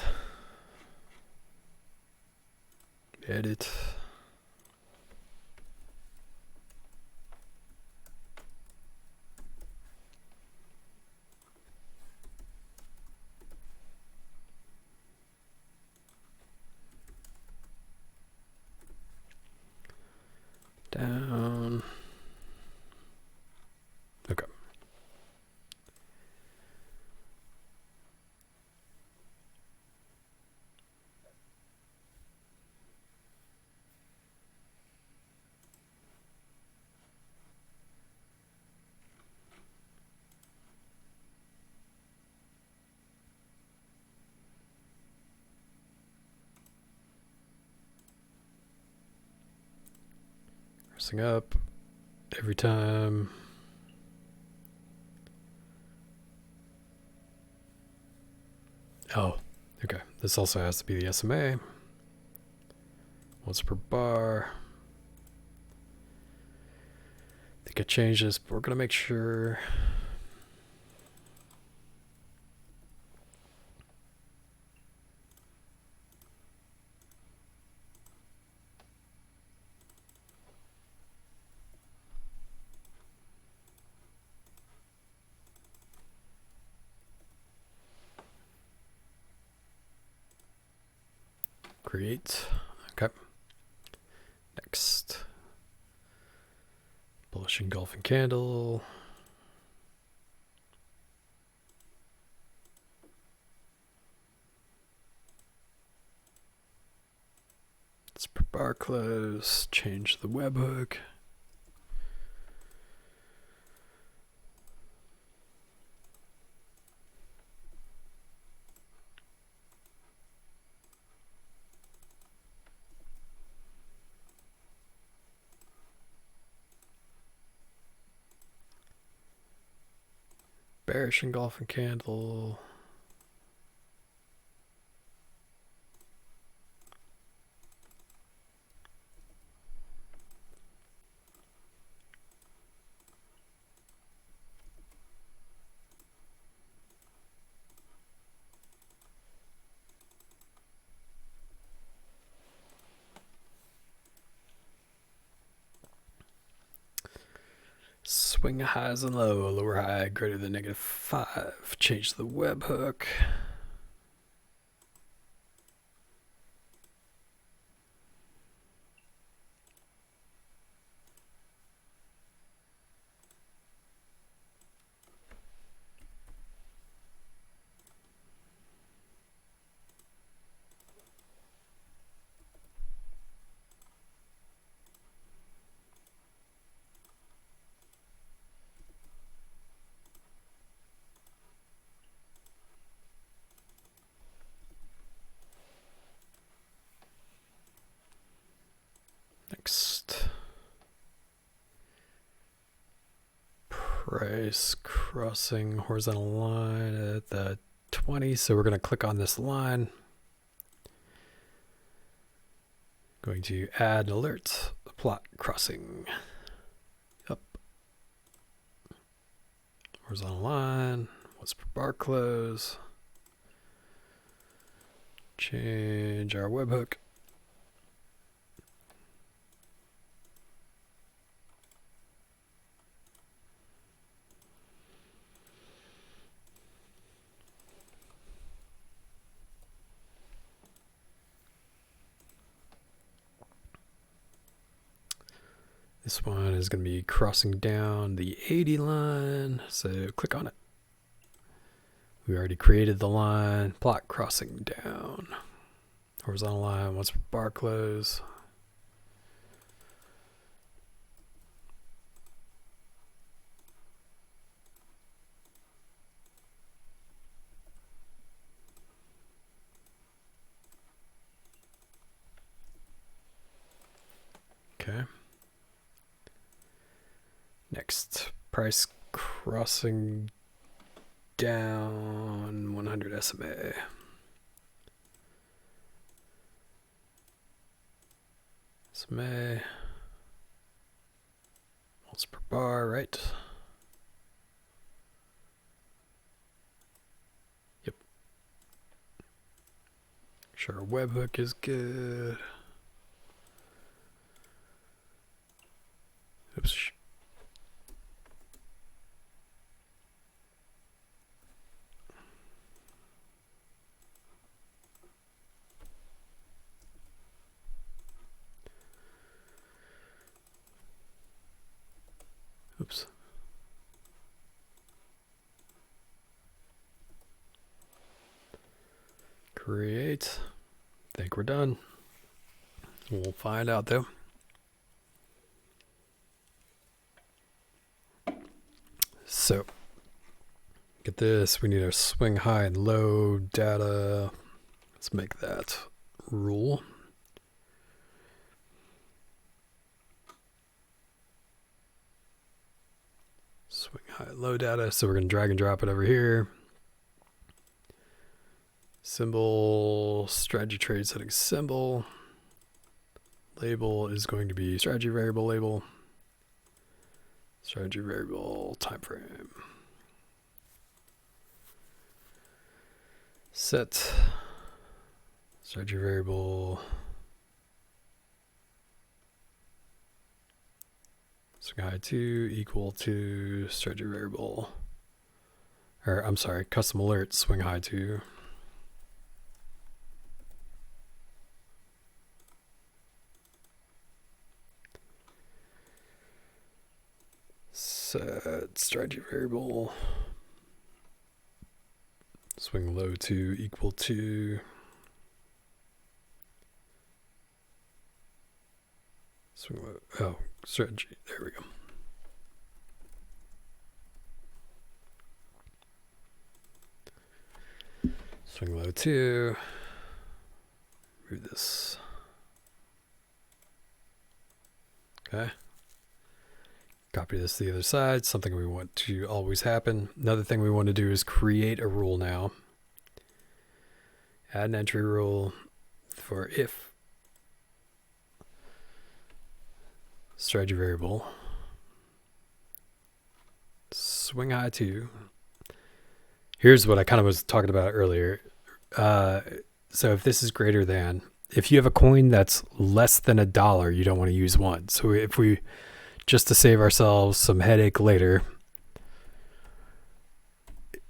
Edit. Down. Okay. Pressing up every time. Oh, okay. This also has to be the SMA. Once per bar. I think I changed this, but we're going to make sure. Create. Okay. Next. Bullish engulfing candle. It's per bar close. Change the webhook. bearish engulfing candle. Swing highs and low, lower high greater than -5. Change the webhook. Next, price crossing horizontal line at the 20. So we're going to click on this line. Going to add an alert, plot crossing. Up. Horizontal line. What's per bar close? Change our webhook. This one is going to be crossing down the 80 line, so click on it. We already created the line, plot crossing down. Horizontal line, once bar close. Okay. Next, price crossing down 100 SMA. SMA. Once per bar, right? Yep. Sure, our webhook is good. Oops. Oops. Create. Think we're done. We'll find out though. So, get this. We need our swing high and low data. Let's make that rule. Swing high, low data. So we're going to drag and drop it over here. Symbol, strategy trade setting symbol. Label is going to be strategy variable label. Strategy variable time frame. Set strategy variable. Swing high 2 equal to strategy variable, or I'm sorry, custom alert swing high 2. Set strategy variable swing low 2 equal to swing low, oh, strategy, there we go. Swing low 2, move this. Okay. Copy this to the other side, something we want to always happen. Another thing we want to do is create a rule now. Add an entry rule for if strategy variable swing high to. Here's what I kind of was talking about earlier. So if this is greater than, if you have a coin that's less than $1, you don't want to use one. So if we, just to save ourselves some headache later,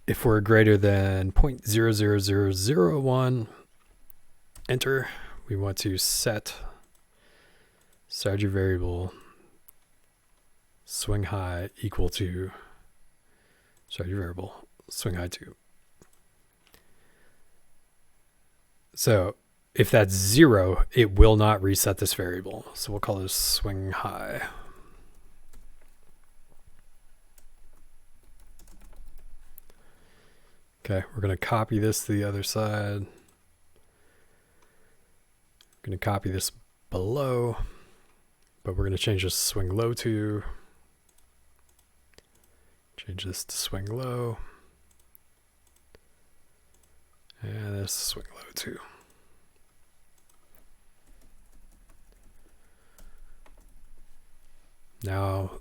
if we're greater than 0.00001, enter, we want to set strategy variable swing high equal to strategy variable swing high to. So if that's 0, it will not reset this variable. So we'll call this swing high. Okay, we're going to copy this to the other side. I'm going to copy this below, but we're going to change this swing low to. Change this to swing low. And this swing low too. Now,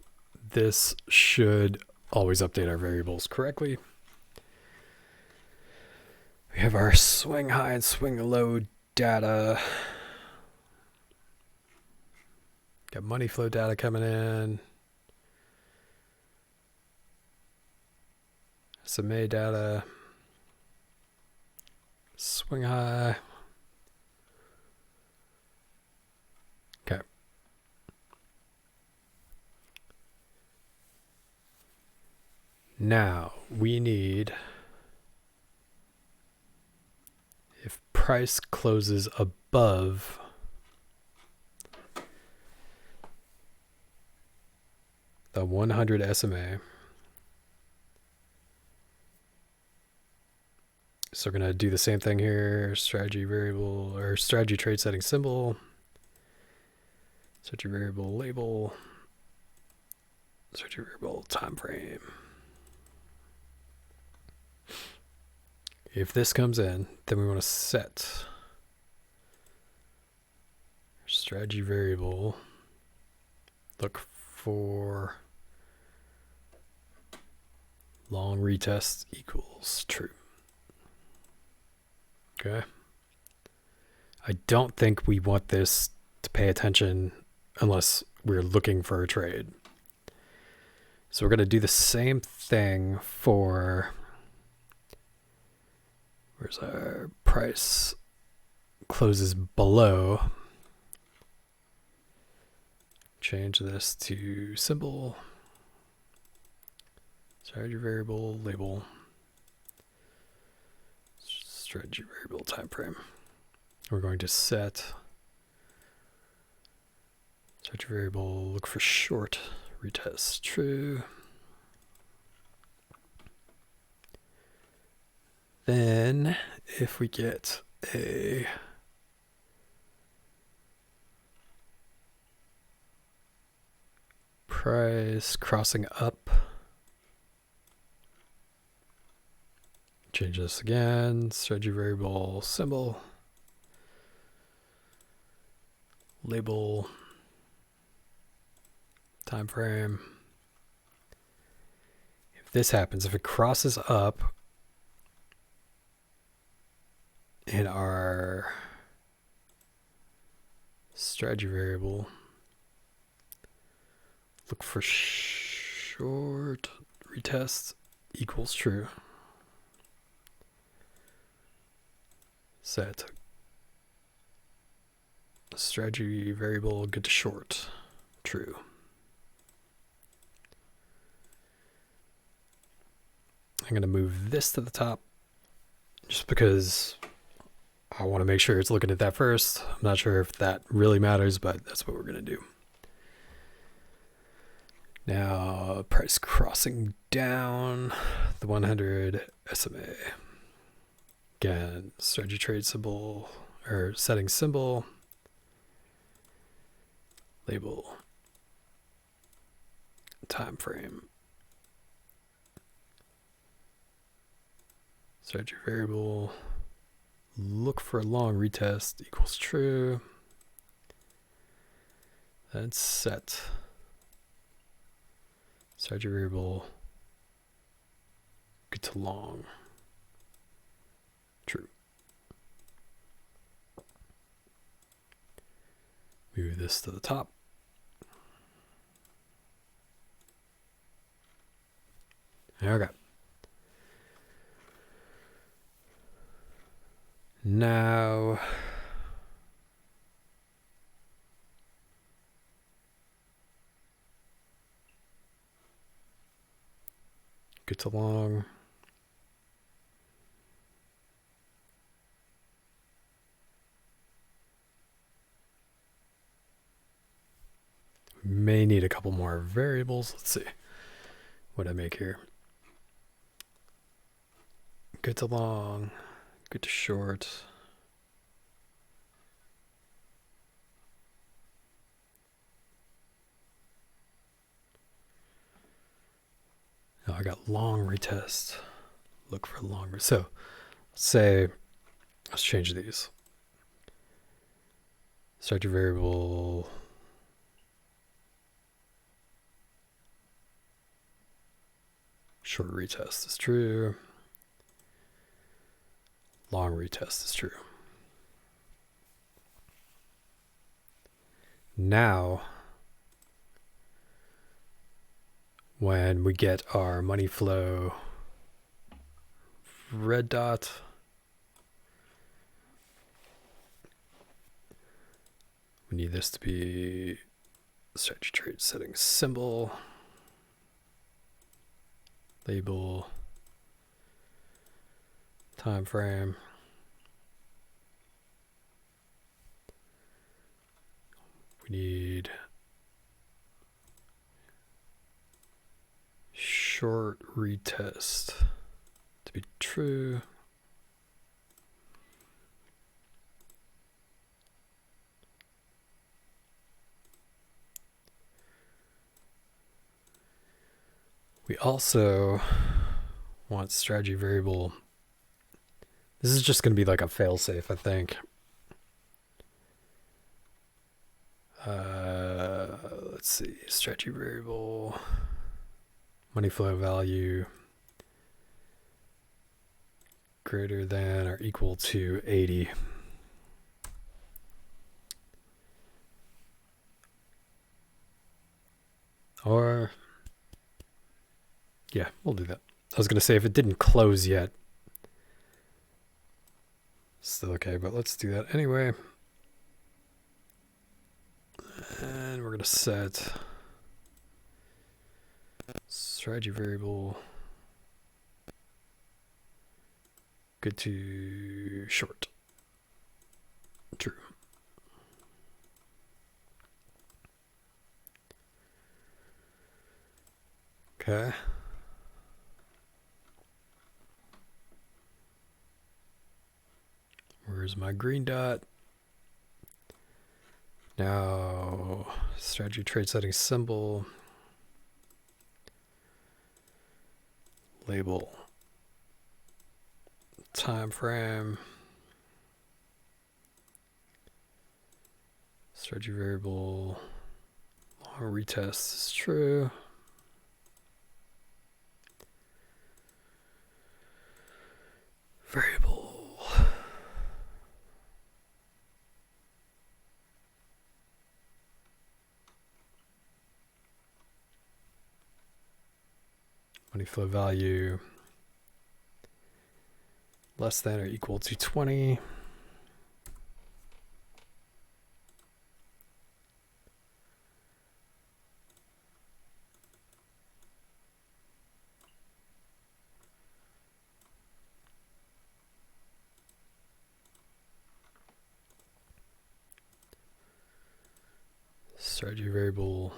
this should always update our variables correctly. We have our swing high and swing low data. Got money flow data coming in. SMA data. Swing high. Okay. Now we need, if price closes above the 100 SMA, so we're going to do the same thing here. Strategy variable or strategy trade setting symbol. Strategy variable label. Strategy variable time frame. If this comes in, then we want to set strategy variable. Look for long retest equals true. Okay. I don't think we want this to pay attention unless we're looking for a trade. So we're going to do the same thing for, where's our price closes below. Change this to symbol, strategy variable label, strategy variable time frame. We're going to set strategy variable, look for short, retest true. Then if we get a price crossing up, change this again, strategy variable symbol, label, time frame. If this happens, if it crosses up in our strategy variable, look for short retest equals true. Set strategy variable good to short true. I'm going to move this to the top just because I want to make sure it's looking at that first. I'm not sure if that really matters, but that's what we're going to do. Now, price crossing down the 100 SMA. Again, strategy trade symbol or setting symbol, label, time frame. Strategy variable, look for long retest equals true. Then set strategy variable good to long, true. Move this to the top. Okay. Now, good to long. May need a couple more variables. Let's see what I make here. Good to long, good to short. Oh, I got long retest. Look for longer. So let's say, let's change these. Strategy variable. Short retest is true. Long retest is true. Now, when we get our money flow red dot, we need this to be strategy trade settings symbol, label, time frame. We need short retest to be true. We also want strategy variable. This is just going to be like a failsafe, I think. Let's see, strategy variable, money flow value greater than or equal to 80. Or, yeah, we'll do that. I was going to say if it didn't close yet, still okay, but let's do that anyway. And we're going to set strategy variable good to short, true. Okay. Where's my green dot? Now, strategy trade settings symbol, label, time frame, strategy variable, long retest is true. Variable. Money flow value less than or equal to 20. Strategy variable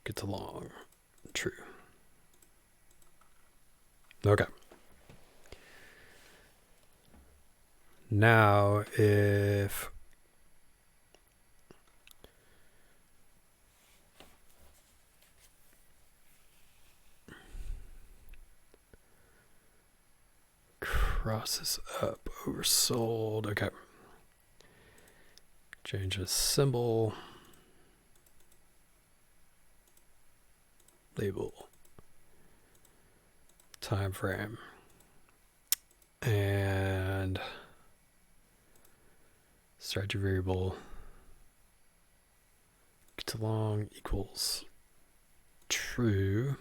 get to long, true. Okay. Now, if Process up, oversold. Okay. Change the symbol. Label. Time frame. And strategy variable get to long equals true.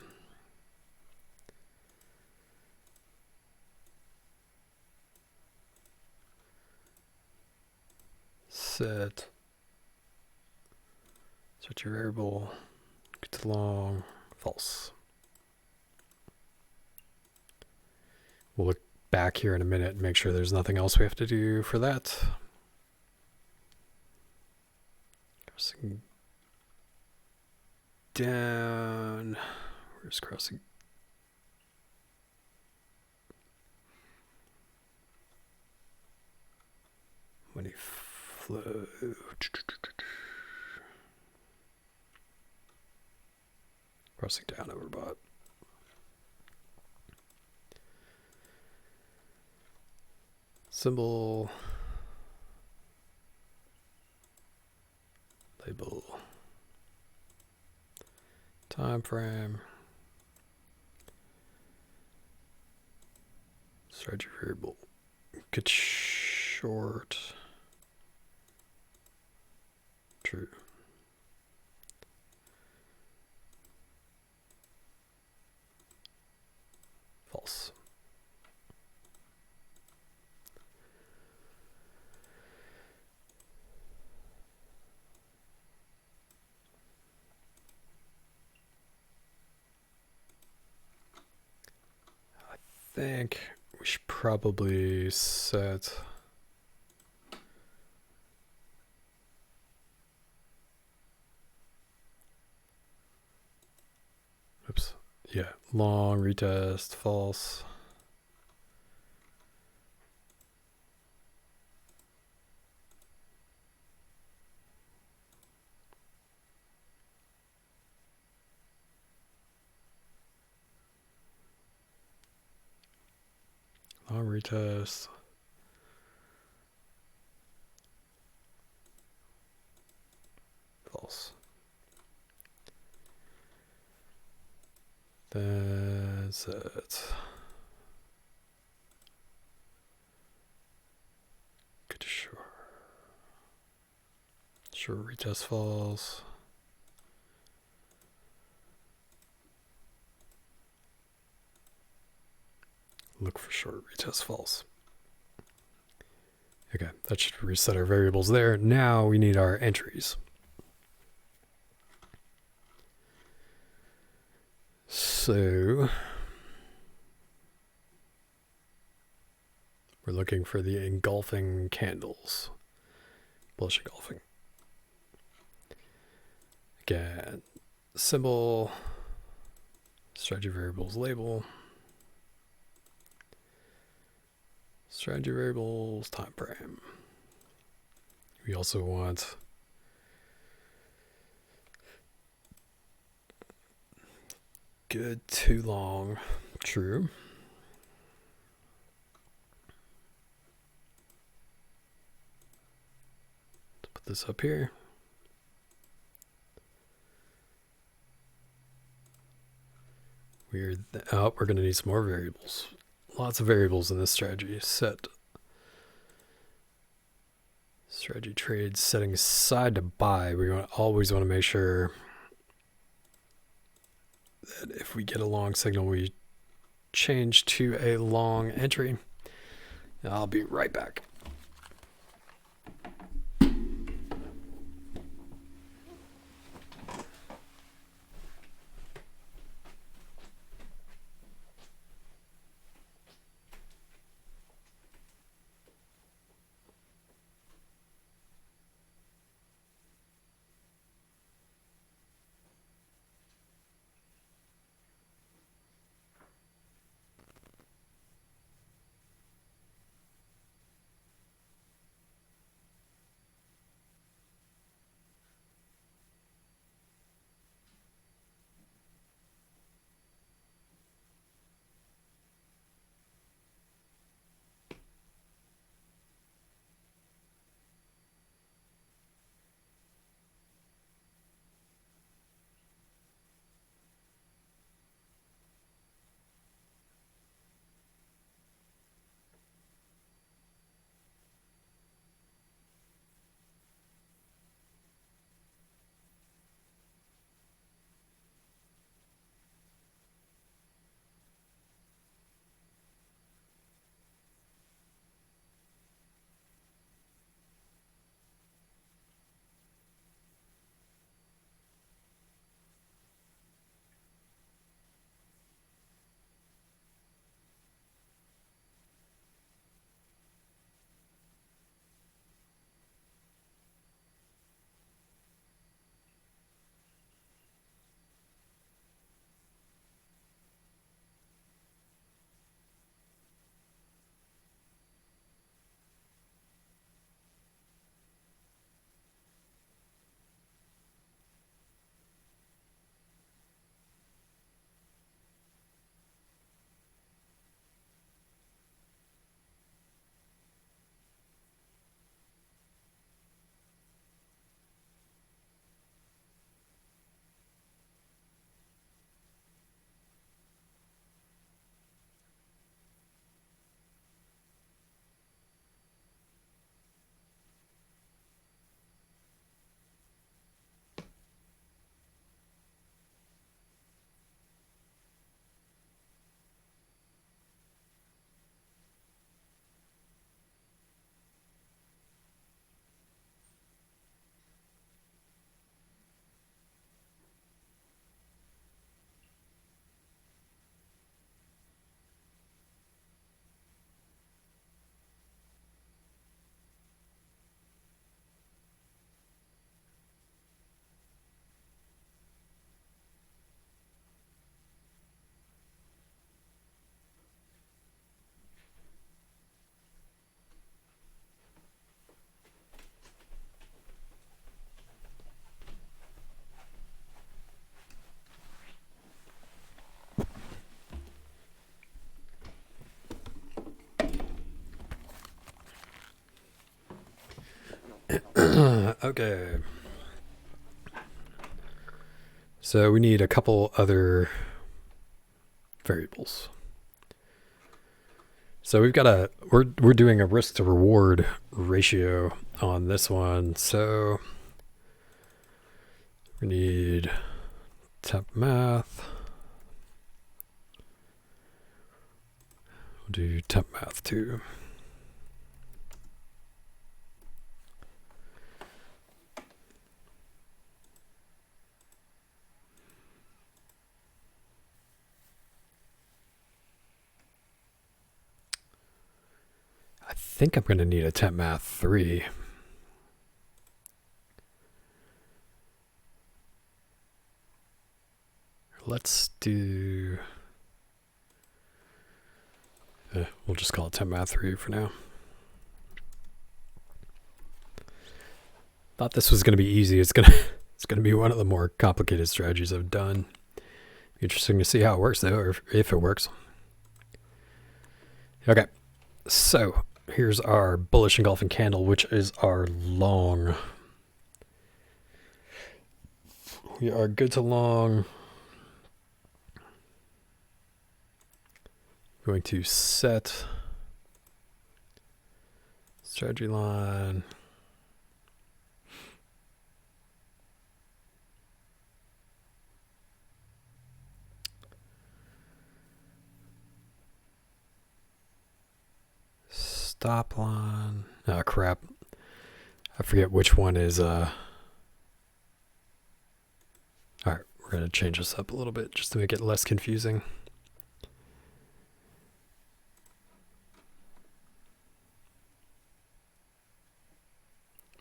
Set strategy variable get to long false. We'll look back here in a minute and make sure there's nothing else we have to do for that. Crossing down. Where's crossing? Money flow. Crossing down overbought. Symbol. Label. Time frame. Strategy variable. Get short. True. False. I think we should probably set yeah, long retest, false. Long retest. False. That's it. Good to sure. Sure, retest false. Look for short retest false. Okay, that should reset our variables there. Now we need our entries. So we're looking for the engulfing candles. Bullish engulfing. Again, symbol, strategy variables label, strategy variables time frame. We also want good too long, true. Let's put this up here. We're going to need some more variables. Lots of variables in this strategy. Set strategy trade setting aside to buy. We always want to make sure that if we get a long signal, we change to a long entry. I'll be right back. Okay. So we need a couple other variables. So we've got we're doing a risk to reward ratio on this one. So we need temp math. We'll do temp math too. I think I'm going to need a temp math 3. Let's do, we'll just call it temp math 3 for now. Thought this was going to be easy. It's going to be one of the more complicated strategies I've done. Interesting to see how it works though, or if it works. Okay, so here's our bullish engulfing candle, which is our long. We are good to long. Going to set strategy line. Stop line. Oh crap. I forget which one is Alright, we're gonna change this up a little bit just to make it less confusing.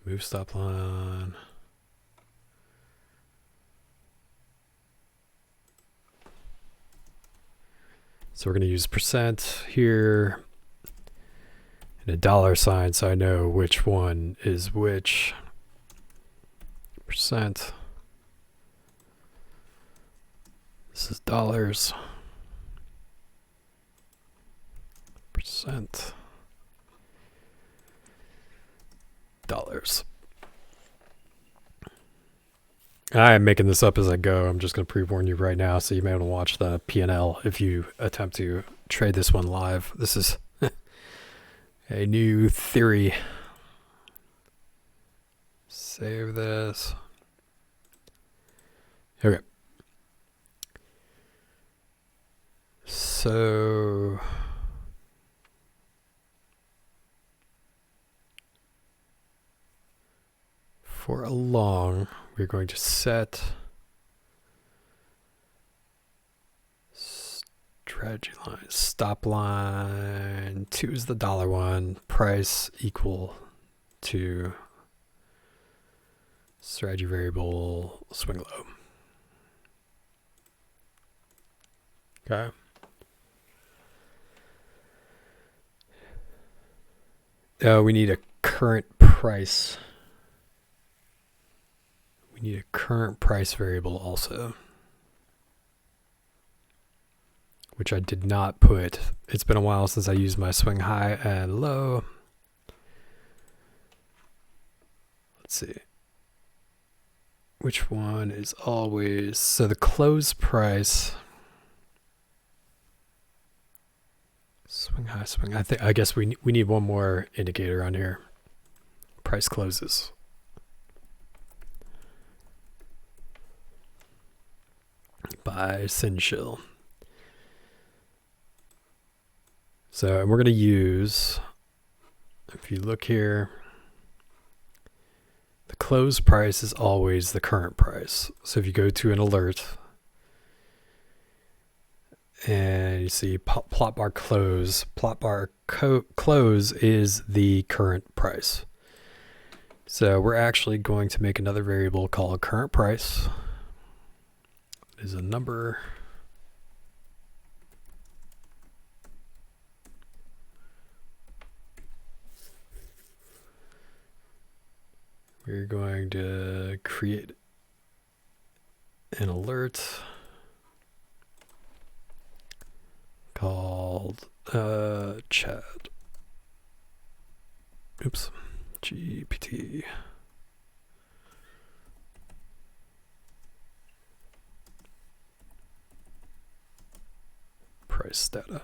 Move stop line. So we're going to use percent here and a dollar sign so I know which one is which. Percent. This is dollars. Percent. Dollars. I am making this up as I go. I'm just going to pre-warn you right now, so you may want to watch the P&L if you attempt to trade this one live. This is a new theory. Save this. Okay. So for a long, we're going to set strategy line, stop line 2 is the dollar one, price equal to strategy variable swing low. Okay. We need a current price. We need a current price variable also, which I did not put. It's been a while since I used my swing high and low. Let's see. Which one is always, so the close price, swing high, swing. I guess we need one more indicator on here. Price closes. By Sinchill. So we're going to use, if you look here, the close price is always the current price. So if you go to an alert and you see plot bar close, close is the current price. So we're actually going to make another variable called current price. Is a number. We're going to create an alert called chat. Oops, GPT. price data.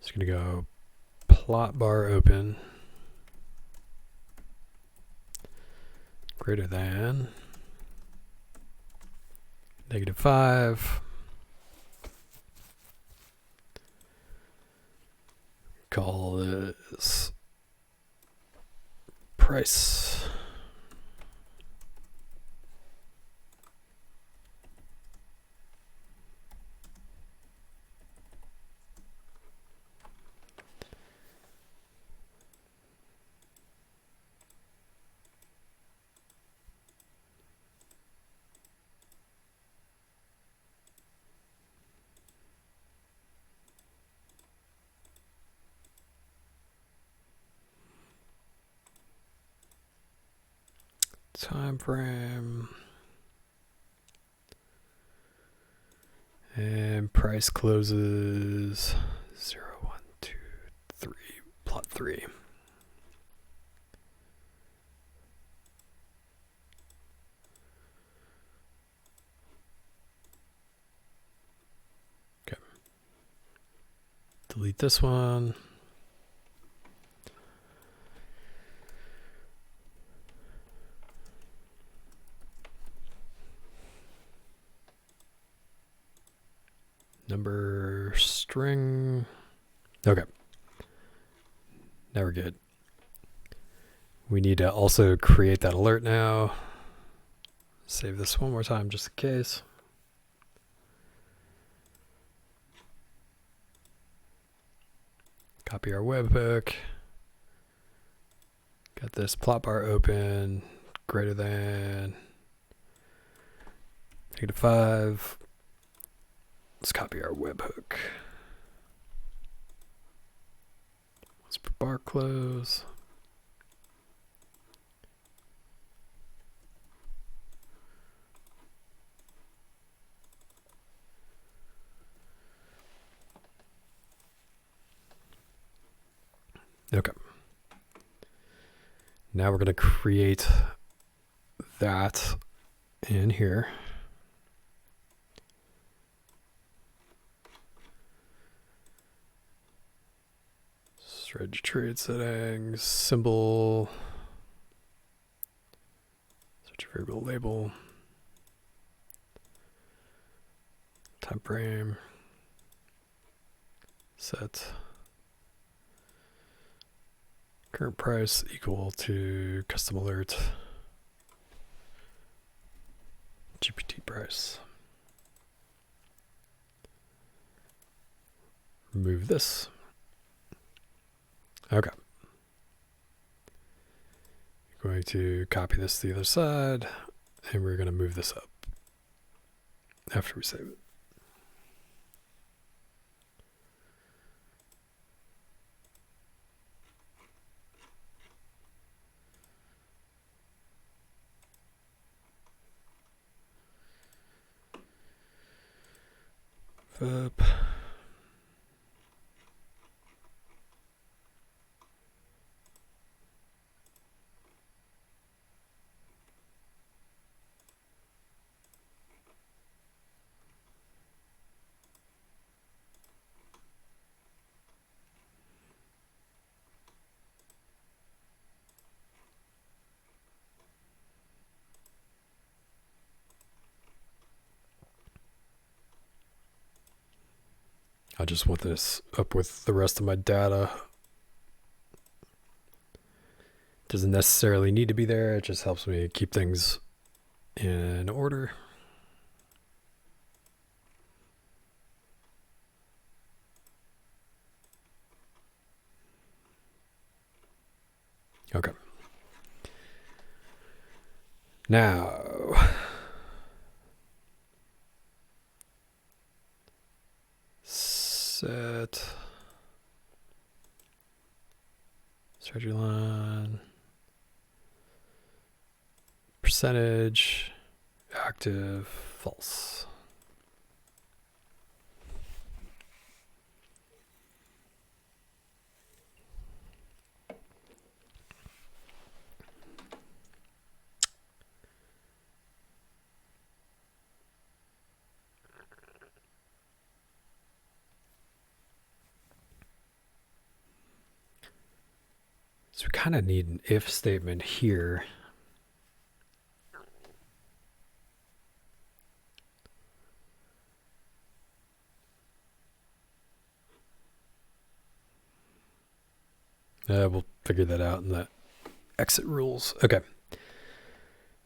It's going to go plot bar open greater than -5. Call this price. Time frame and price closes 0, 1, 2, 3, plot 3. Okay. Delete this one. Number string. Okay. Now we're good. We need to also create that alert now. Save this one more time just in case. Copy our webhook. Got this plot bar open, greater than -5. Let's copy our webhook. Once per bar close. Okay. Now we're going to create that in here. Strategy trade settings, symbol, search variable label, time frame, set current price equal to custom alert GPT price. Remove this. Okay. Going to copy this to the other side, and we're going to move this up after we save it. Up. I just want this up with the rest of my data. Doesn't necessarily need to be there. It just helps me keep things in order. Okay. Now, set strategy line. percentage active false. So we kind of need an if statement here. We'll figure that out in the exit rules. Okay.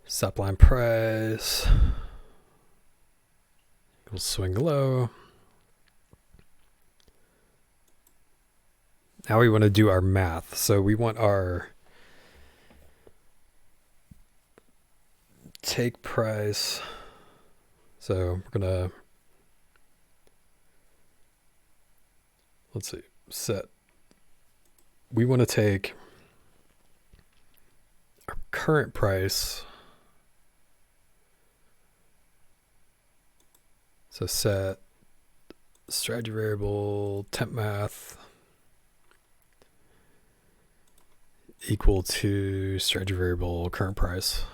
Stop line price. We'll swing low. Now we want to do our math. So we want our take price. So we're going to, let's see, set. We want to take our current price. So set strategy variable temp math equal to strategy variable current price.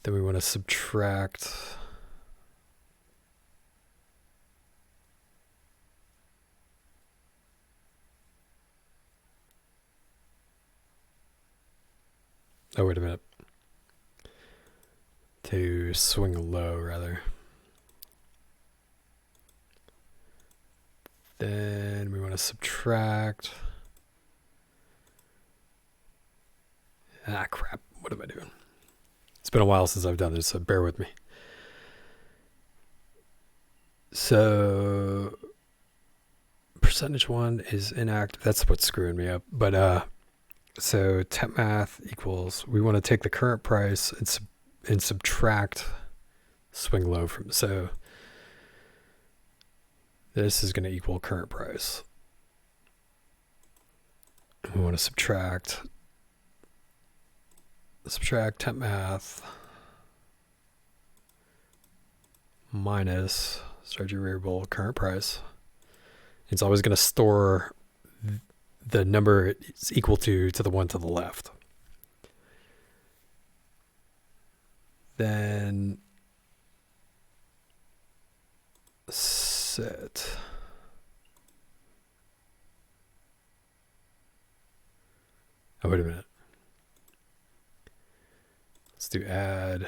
Then we want to subtract oh, wait a minute. To swing low, rather. Then we want to subtract. Ah, crap. What am I doing? It's been a while since I've done this, so bear with me. So percentage one is inactive. That's what's screwing me up. But so temp math equals, we want to take the current price and subtract swing low from, so this is going to equal current price. We want to subtract temp math minus strategy variable current price. It's always going to store the number it's equal to the one to the left. Then set oh, wait a minute. Let's do add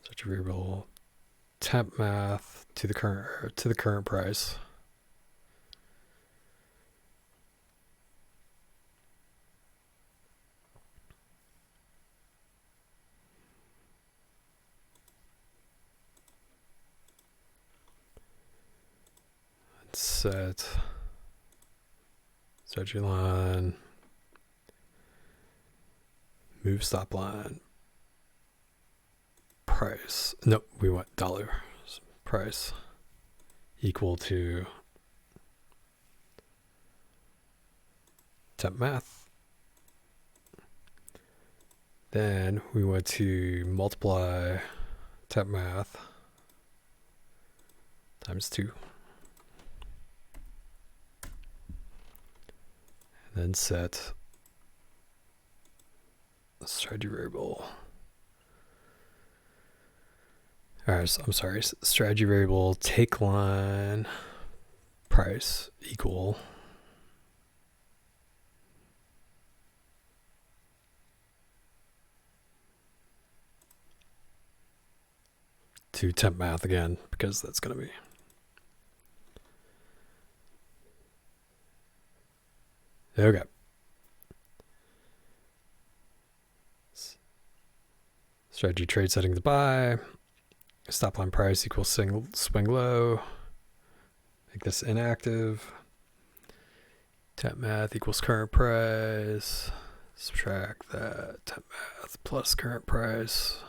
such a variable temp math to the current price. Set strategy line, move stop line, price. Nope, we want dollar price equal to temp math. Then we want to multiply temp math times 2. Then set strategy variable. I'm sorry, strategy variable take line price equal to temp math again, because that's going to be okay. Strategy trade setting to buy. Stop line price equals swing low. Make this inactive. Temp math equals current price. Subtract that. Temp math plus current price.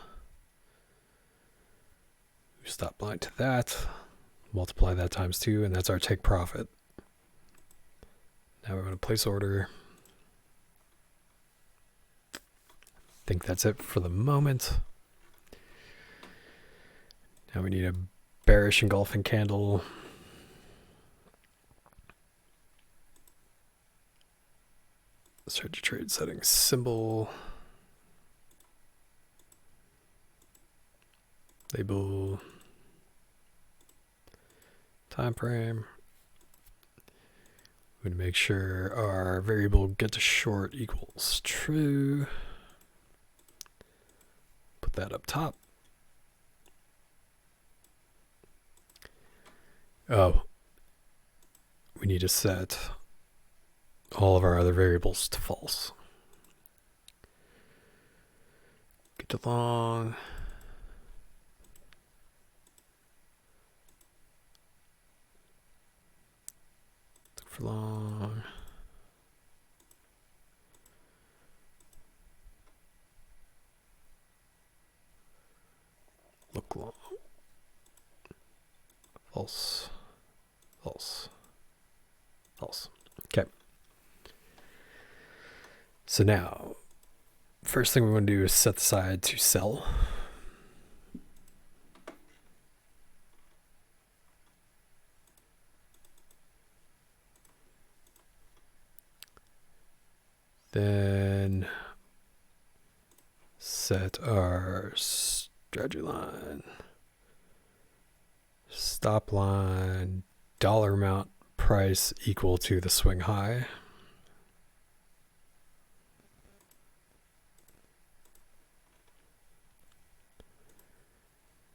Stop line to that. Multiply that times 2, and that's our take profit. Now we're going to place order. I think that's it for the moment. Now we need a bearish engulfing candle. Strategy trade settings symbol. Label. Time frame. We're going to make sure our variable get to short equals true. Put that up top. Oh, we need to set all of our other variables to false. Get to long. Look for long. Look long. False. False. False. Okay. So now, first thing we want to do is set the side to sell. Then set our strategy line, stop line, dollar amount price equal to the swing high.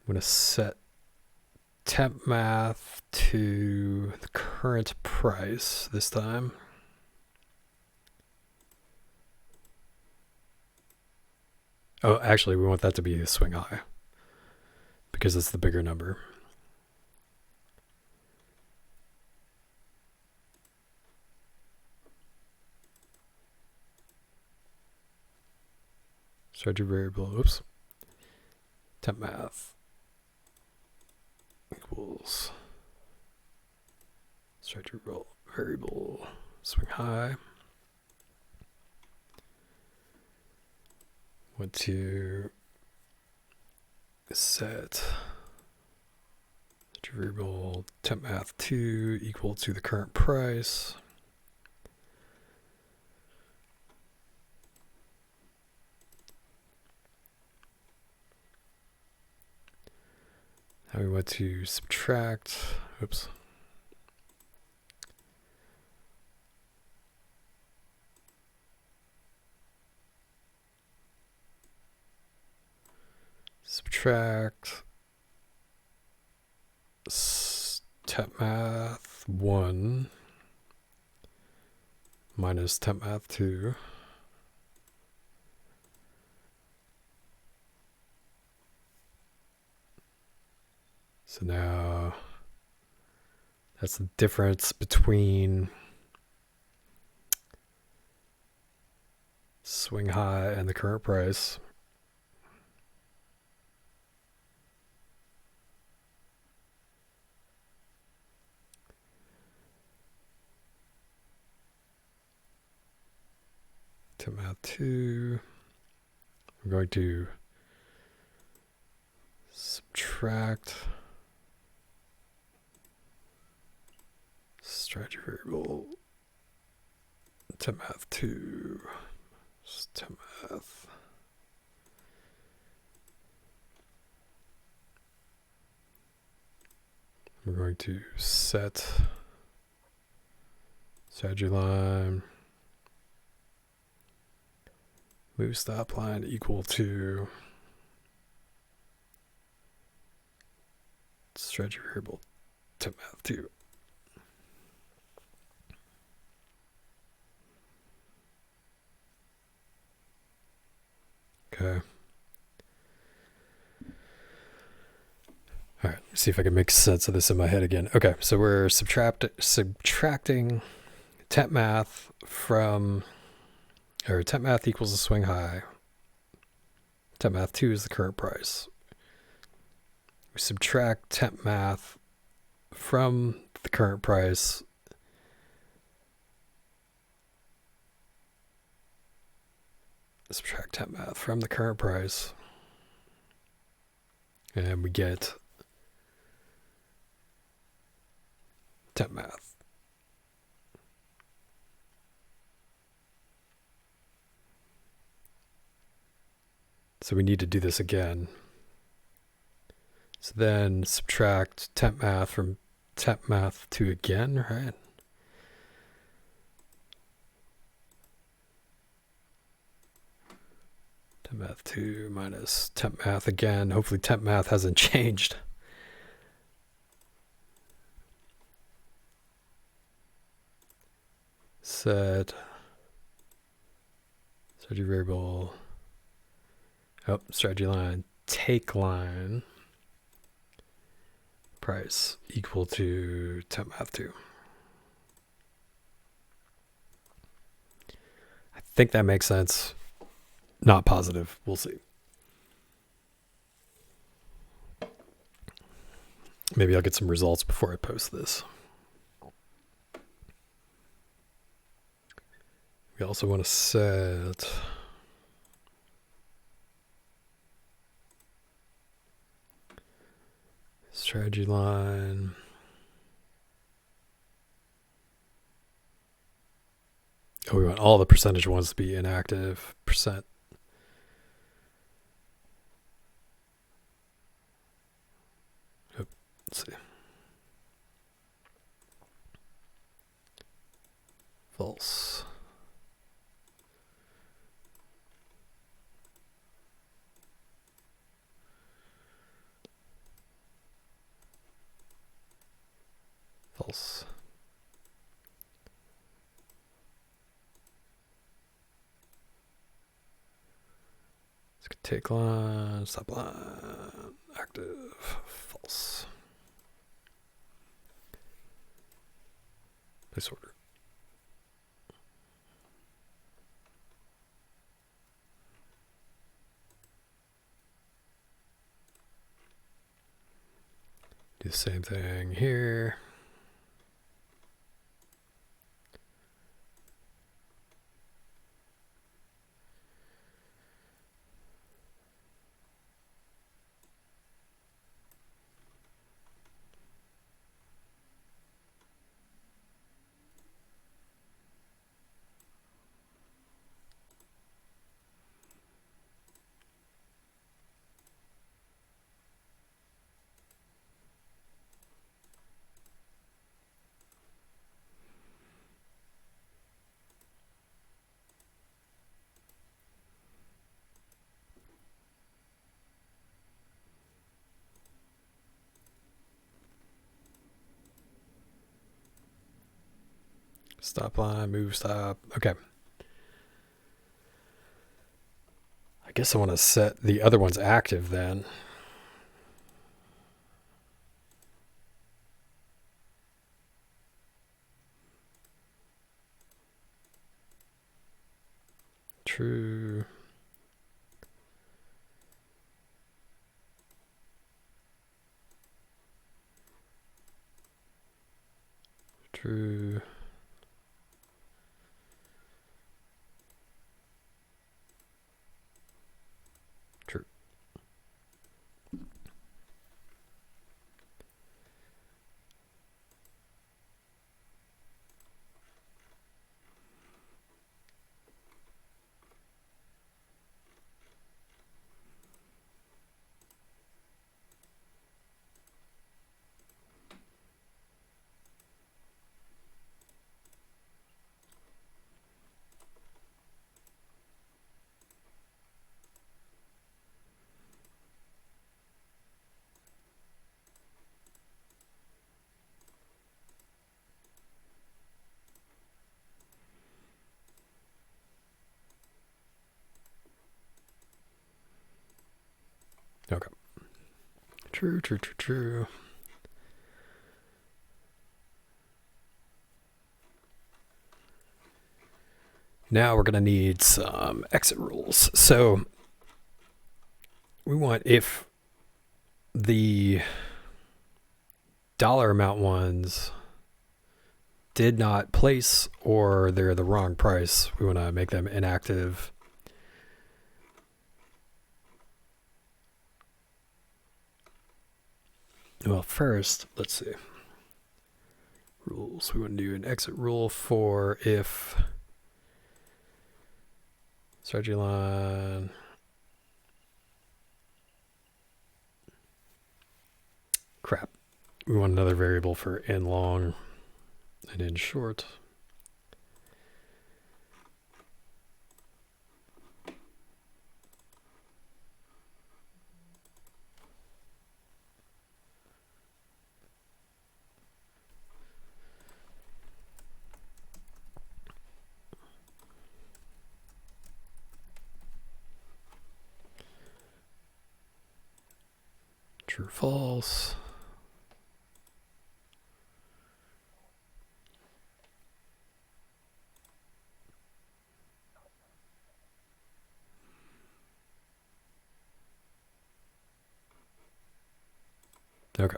I'm going to set temp math to the current price this time. Oh, actually, we want that to be the swing high because it's the bigger number. Strategy variable, oops. Temp math equals strategy variable swing high. Want to set strategy variable temp math 2 equal to the current price. Now we want to subtract, oops. Subtract temp math 1 minus temp math 2. So now that's the difference between swing high and the current price. Temp math 2. I'm going to subtract strategy variable temp math 2 temp math. We're going to set strategy line move stop line equal to strategy variable temp math 2. Okay. All right, see if I can make sense of this in my head again. Okay, so we're subtracting temp math from, or temp math equals the swing high. Temp math 2 is the current price. We subtract temp math from the current price subtract temp math from the current price, and we get temp math. So we need to do this again. So then subtract temp math from temp math 2 again, right? Temp math 2 minus temp math again. Hopefully temp math hasn't changed. Set strategy variable. Oh, strategy line, take line, price equal to temp math 2. I think that makes sense. Not positive. We'll see. Maybe I'll get some results before I post this. We also want to set strategy line. Oh, we want all the percentage ones to be inactive percent. Oh, let's see. False. False. Let's take line, stop line, active, false. Place order. Do the same thing here. Stop line, move, stop. Okay. I guess I want to set the other ones active then. True. True. True. Okay. True, true, true, true. Now we're going to need some exit rules. So we want if the dollar amount ones did not place or they're the wrong price, we want to make them inactive. Well, first, let's see. Rules. We want to do an exit rule for if strategy line. Crap. We want another variable for in long and in short. True, false. Okay.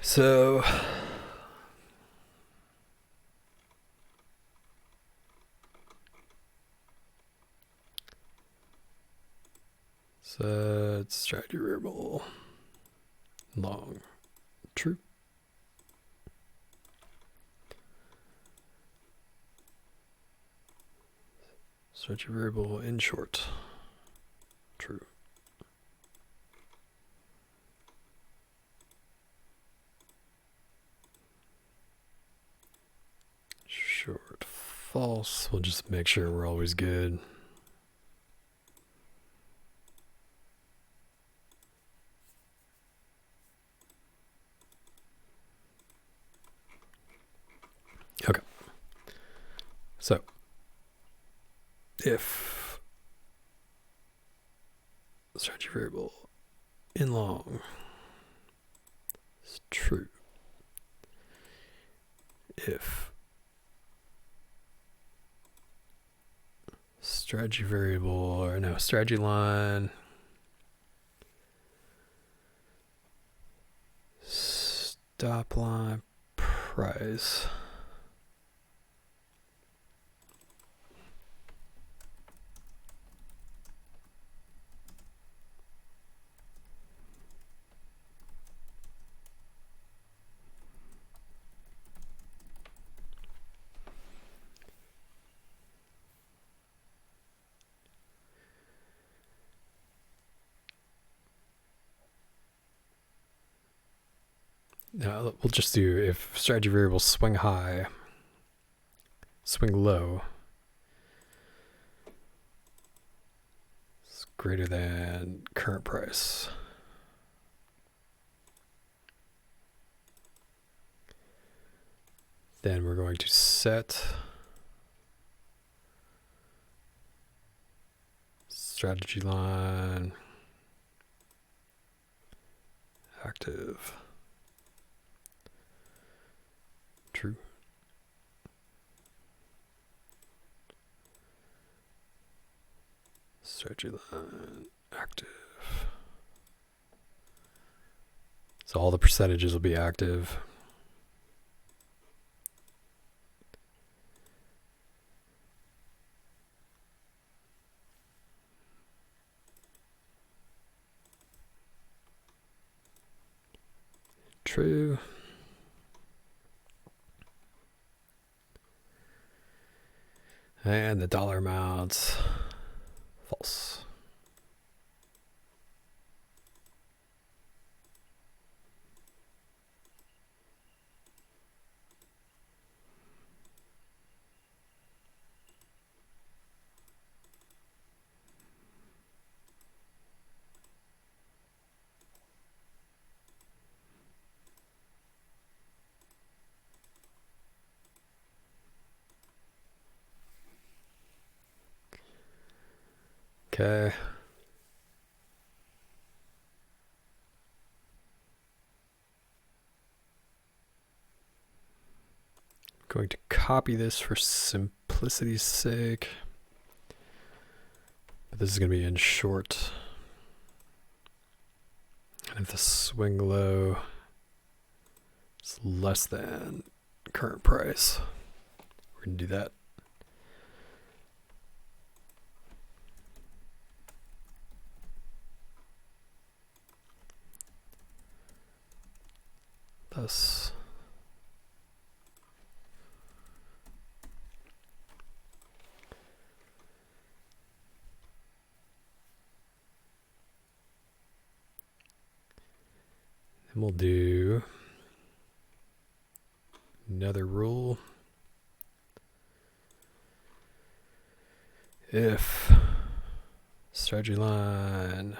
So set strategy variable long true. Strategy variable in short true. Short false. We'll just make sure we're always good. Okay. So if strategy variable in long is true, if strategy variable, or no, strategy line stop line price now we'll just do if strategy variable swing high, swing low is greater than current price. Then we're going to set strategy line active true. Strategy line active. So all the percentages will be active. True. And the dollar amounts false. Okay. Going to copy this for simplicity's sake. But this is going to be in short. And if the swing low is less than current price, we're going to do that. plus and we'll do another rule. If strategy line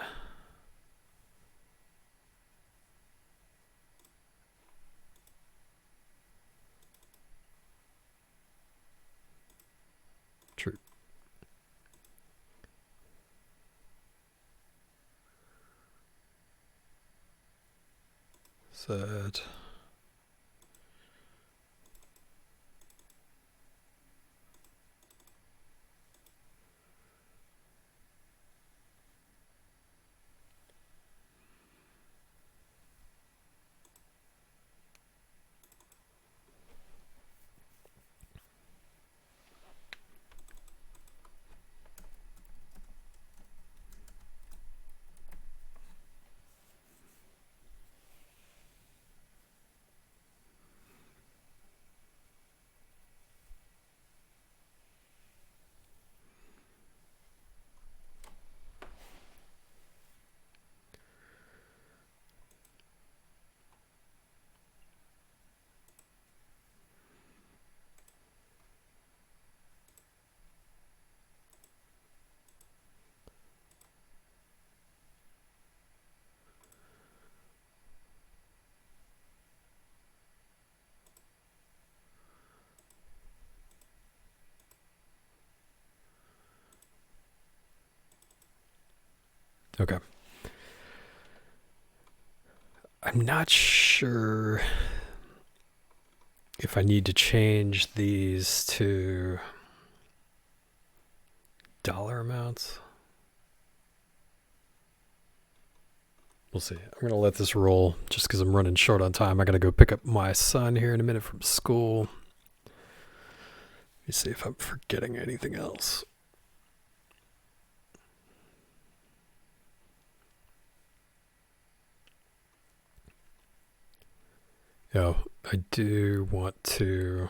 true. Set. Okay. I'm not sure if I need to change these to dollar amounts. We'll see. I'm going to let this roll just because I'm running short on time. I got to go pick up my son here in a minute from school. Let me see if I'm forgetting anything else. Oh, I do want to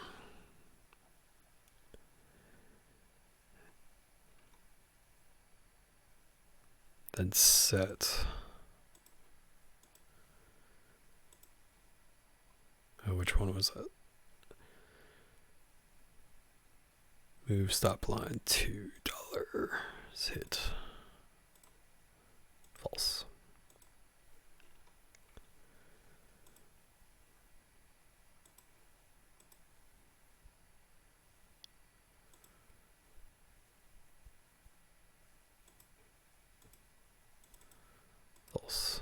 then set. Oh, which one was that? Move stop line $2. Hit false. False.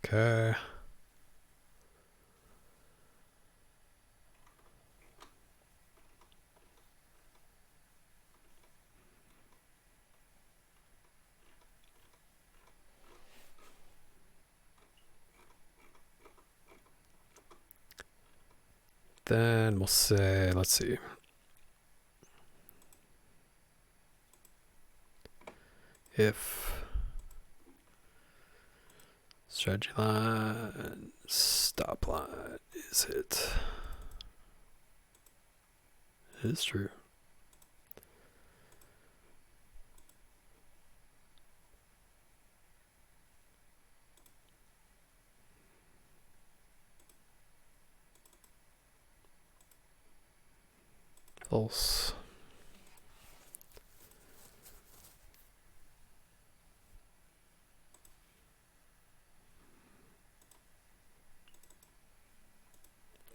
Okay. Then we'll say, let's see. If strategy line stop line is hit. It is true. False.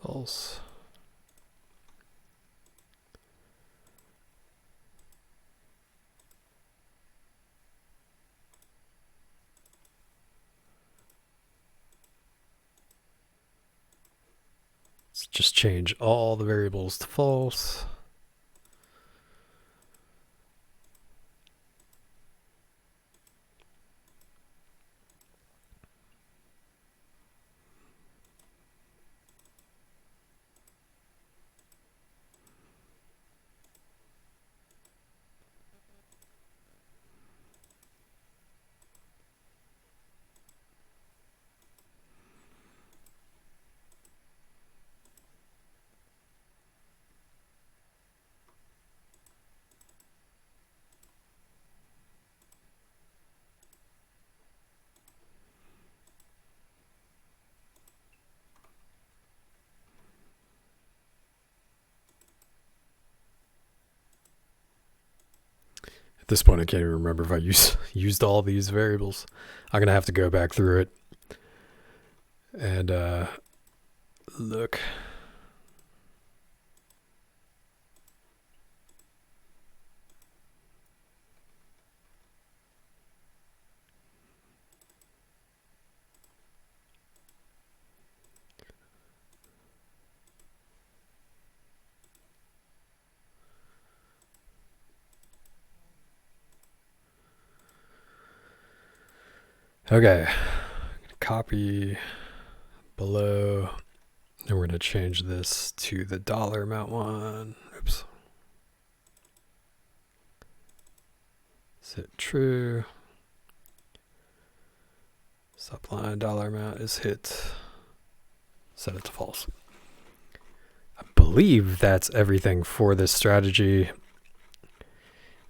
False. Let's just change all the variables to false. this point, I can't even remember if I used all these variables. I'm going to have to go back through it and look. Okay, copy below, and we're going to change this to the dollar amount one. Oops. Set true. Subline dollar amount is hit. Set it to false. I believe that's everything for this strategy.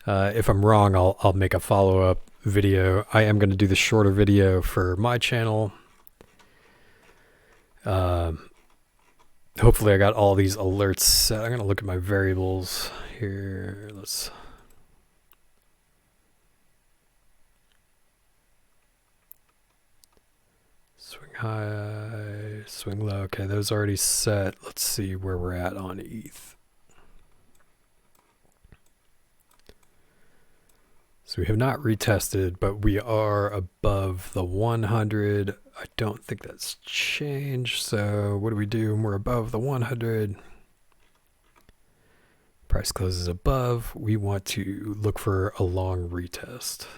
If I'm wrong, I'll make a follow-up video. I am going to do the shorter video for my channel. Hopefully I got all these alerts set. I'm going to look at my variables here. Let's swing high, swing low. Okay, those are already set. Let's see where we're at on ETH. So we have not retested, but we are above the 100. I don't think that's changed. So what do we do when we're above the 100? Price closes above. We want to look for a long retest.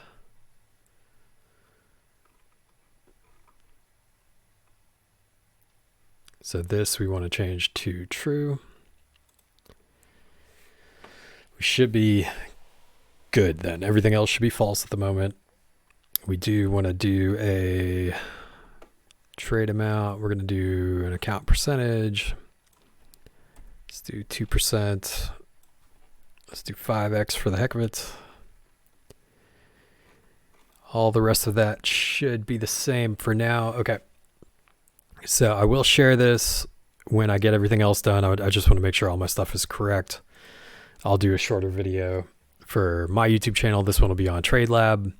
So this we want to change to true. We should be good then. Everything else should be false at the moment. We do want to do a trade amount. We're going to do an account percentage. Let's do 2%. Let's do 5x for the heck of it. All the rest of that should be the same for now. Okay. So I will share this when I get everything else done. I just want to make sure all my stuff is correct. I'll do a shorter video for my YouTube channel. This one will be on Tradelab.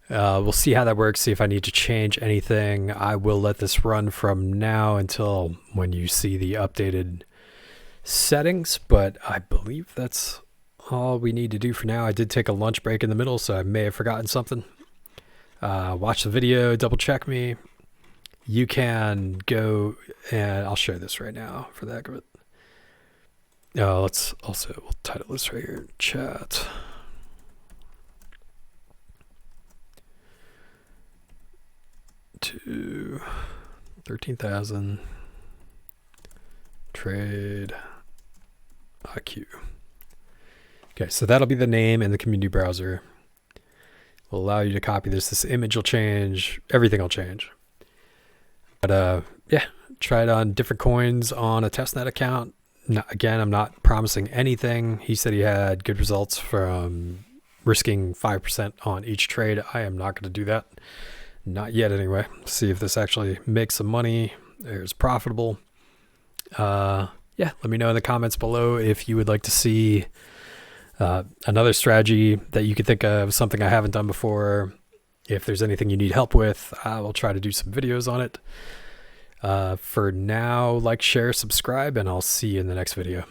We'll see how that works, see if I need to change anything. I will let this run from now until when you see the updated settings, but I believe that's all we need to do for now. I did take a lunch break in the middle, so I may have forgotten something. Watch the video, double check me. You can go, and I'll share this right now for the heck of it. Let's also, we'll title this right here, chat. To 13,000 trade IQ. Okay, so that'll be the name in the community browser. Will allow you to copy this. This image will change. Everything will change. But yeah, try it on different coins on a testnet account. Again, I'm not promising anything. He said he had good results from risking 5% on each trade. I am not going to do that. Not yet anyway. See if this actually makes some money or is profitable. Yeah, let me know in the comments below if you would like to see another strategy that you could think of, something I haven't done before. If there's anything you need help with, I will try to do some videos on it. For now, like, share, subscribe, and I'll see you in the next video.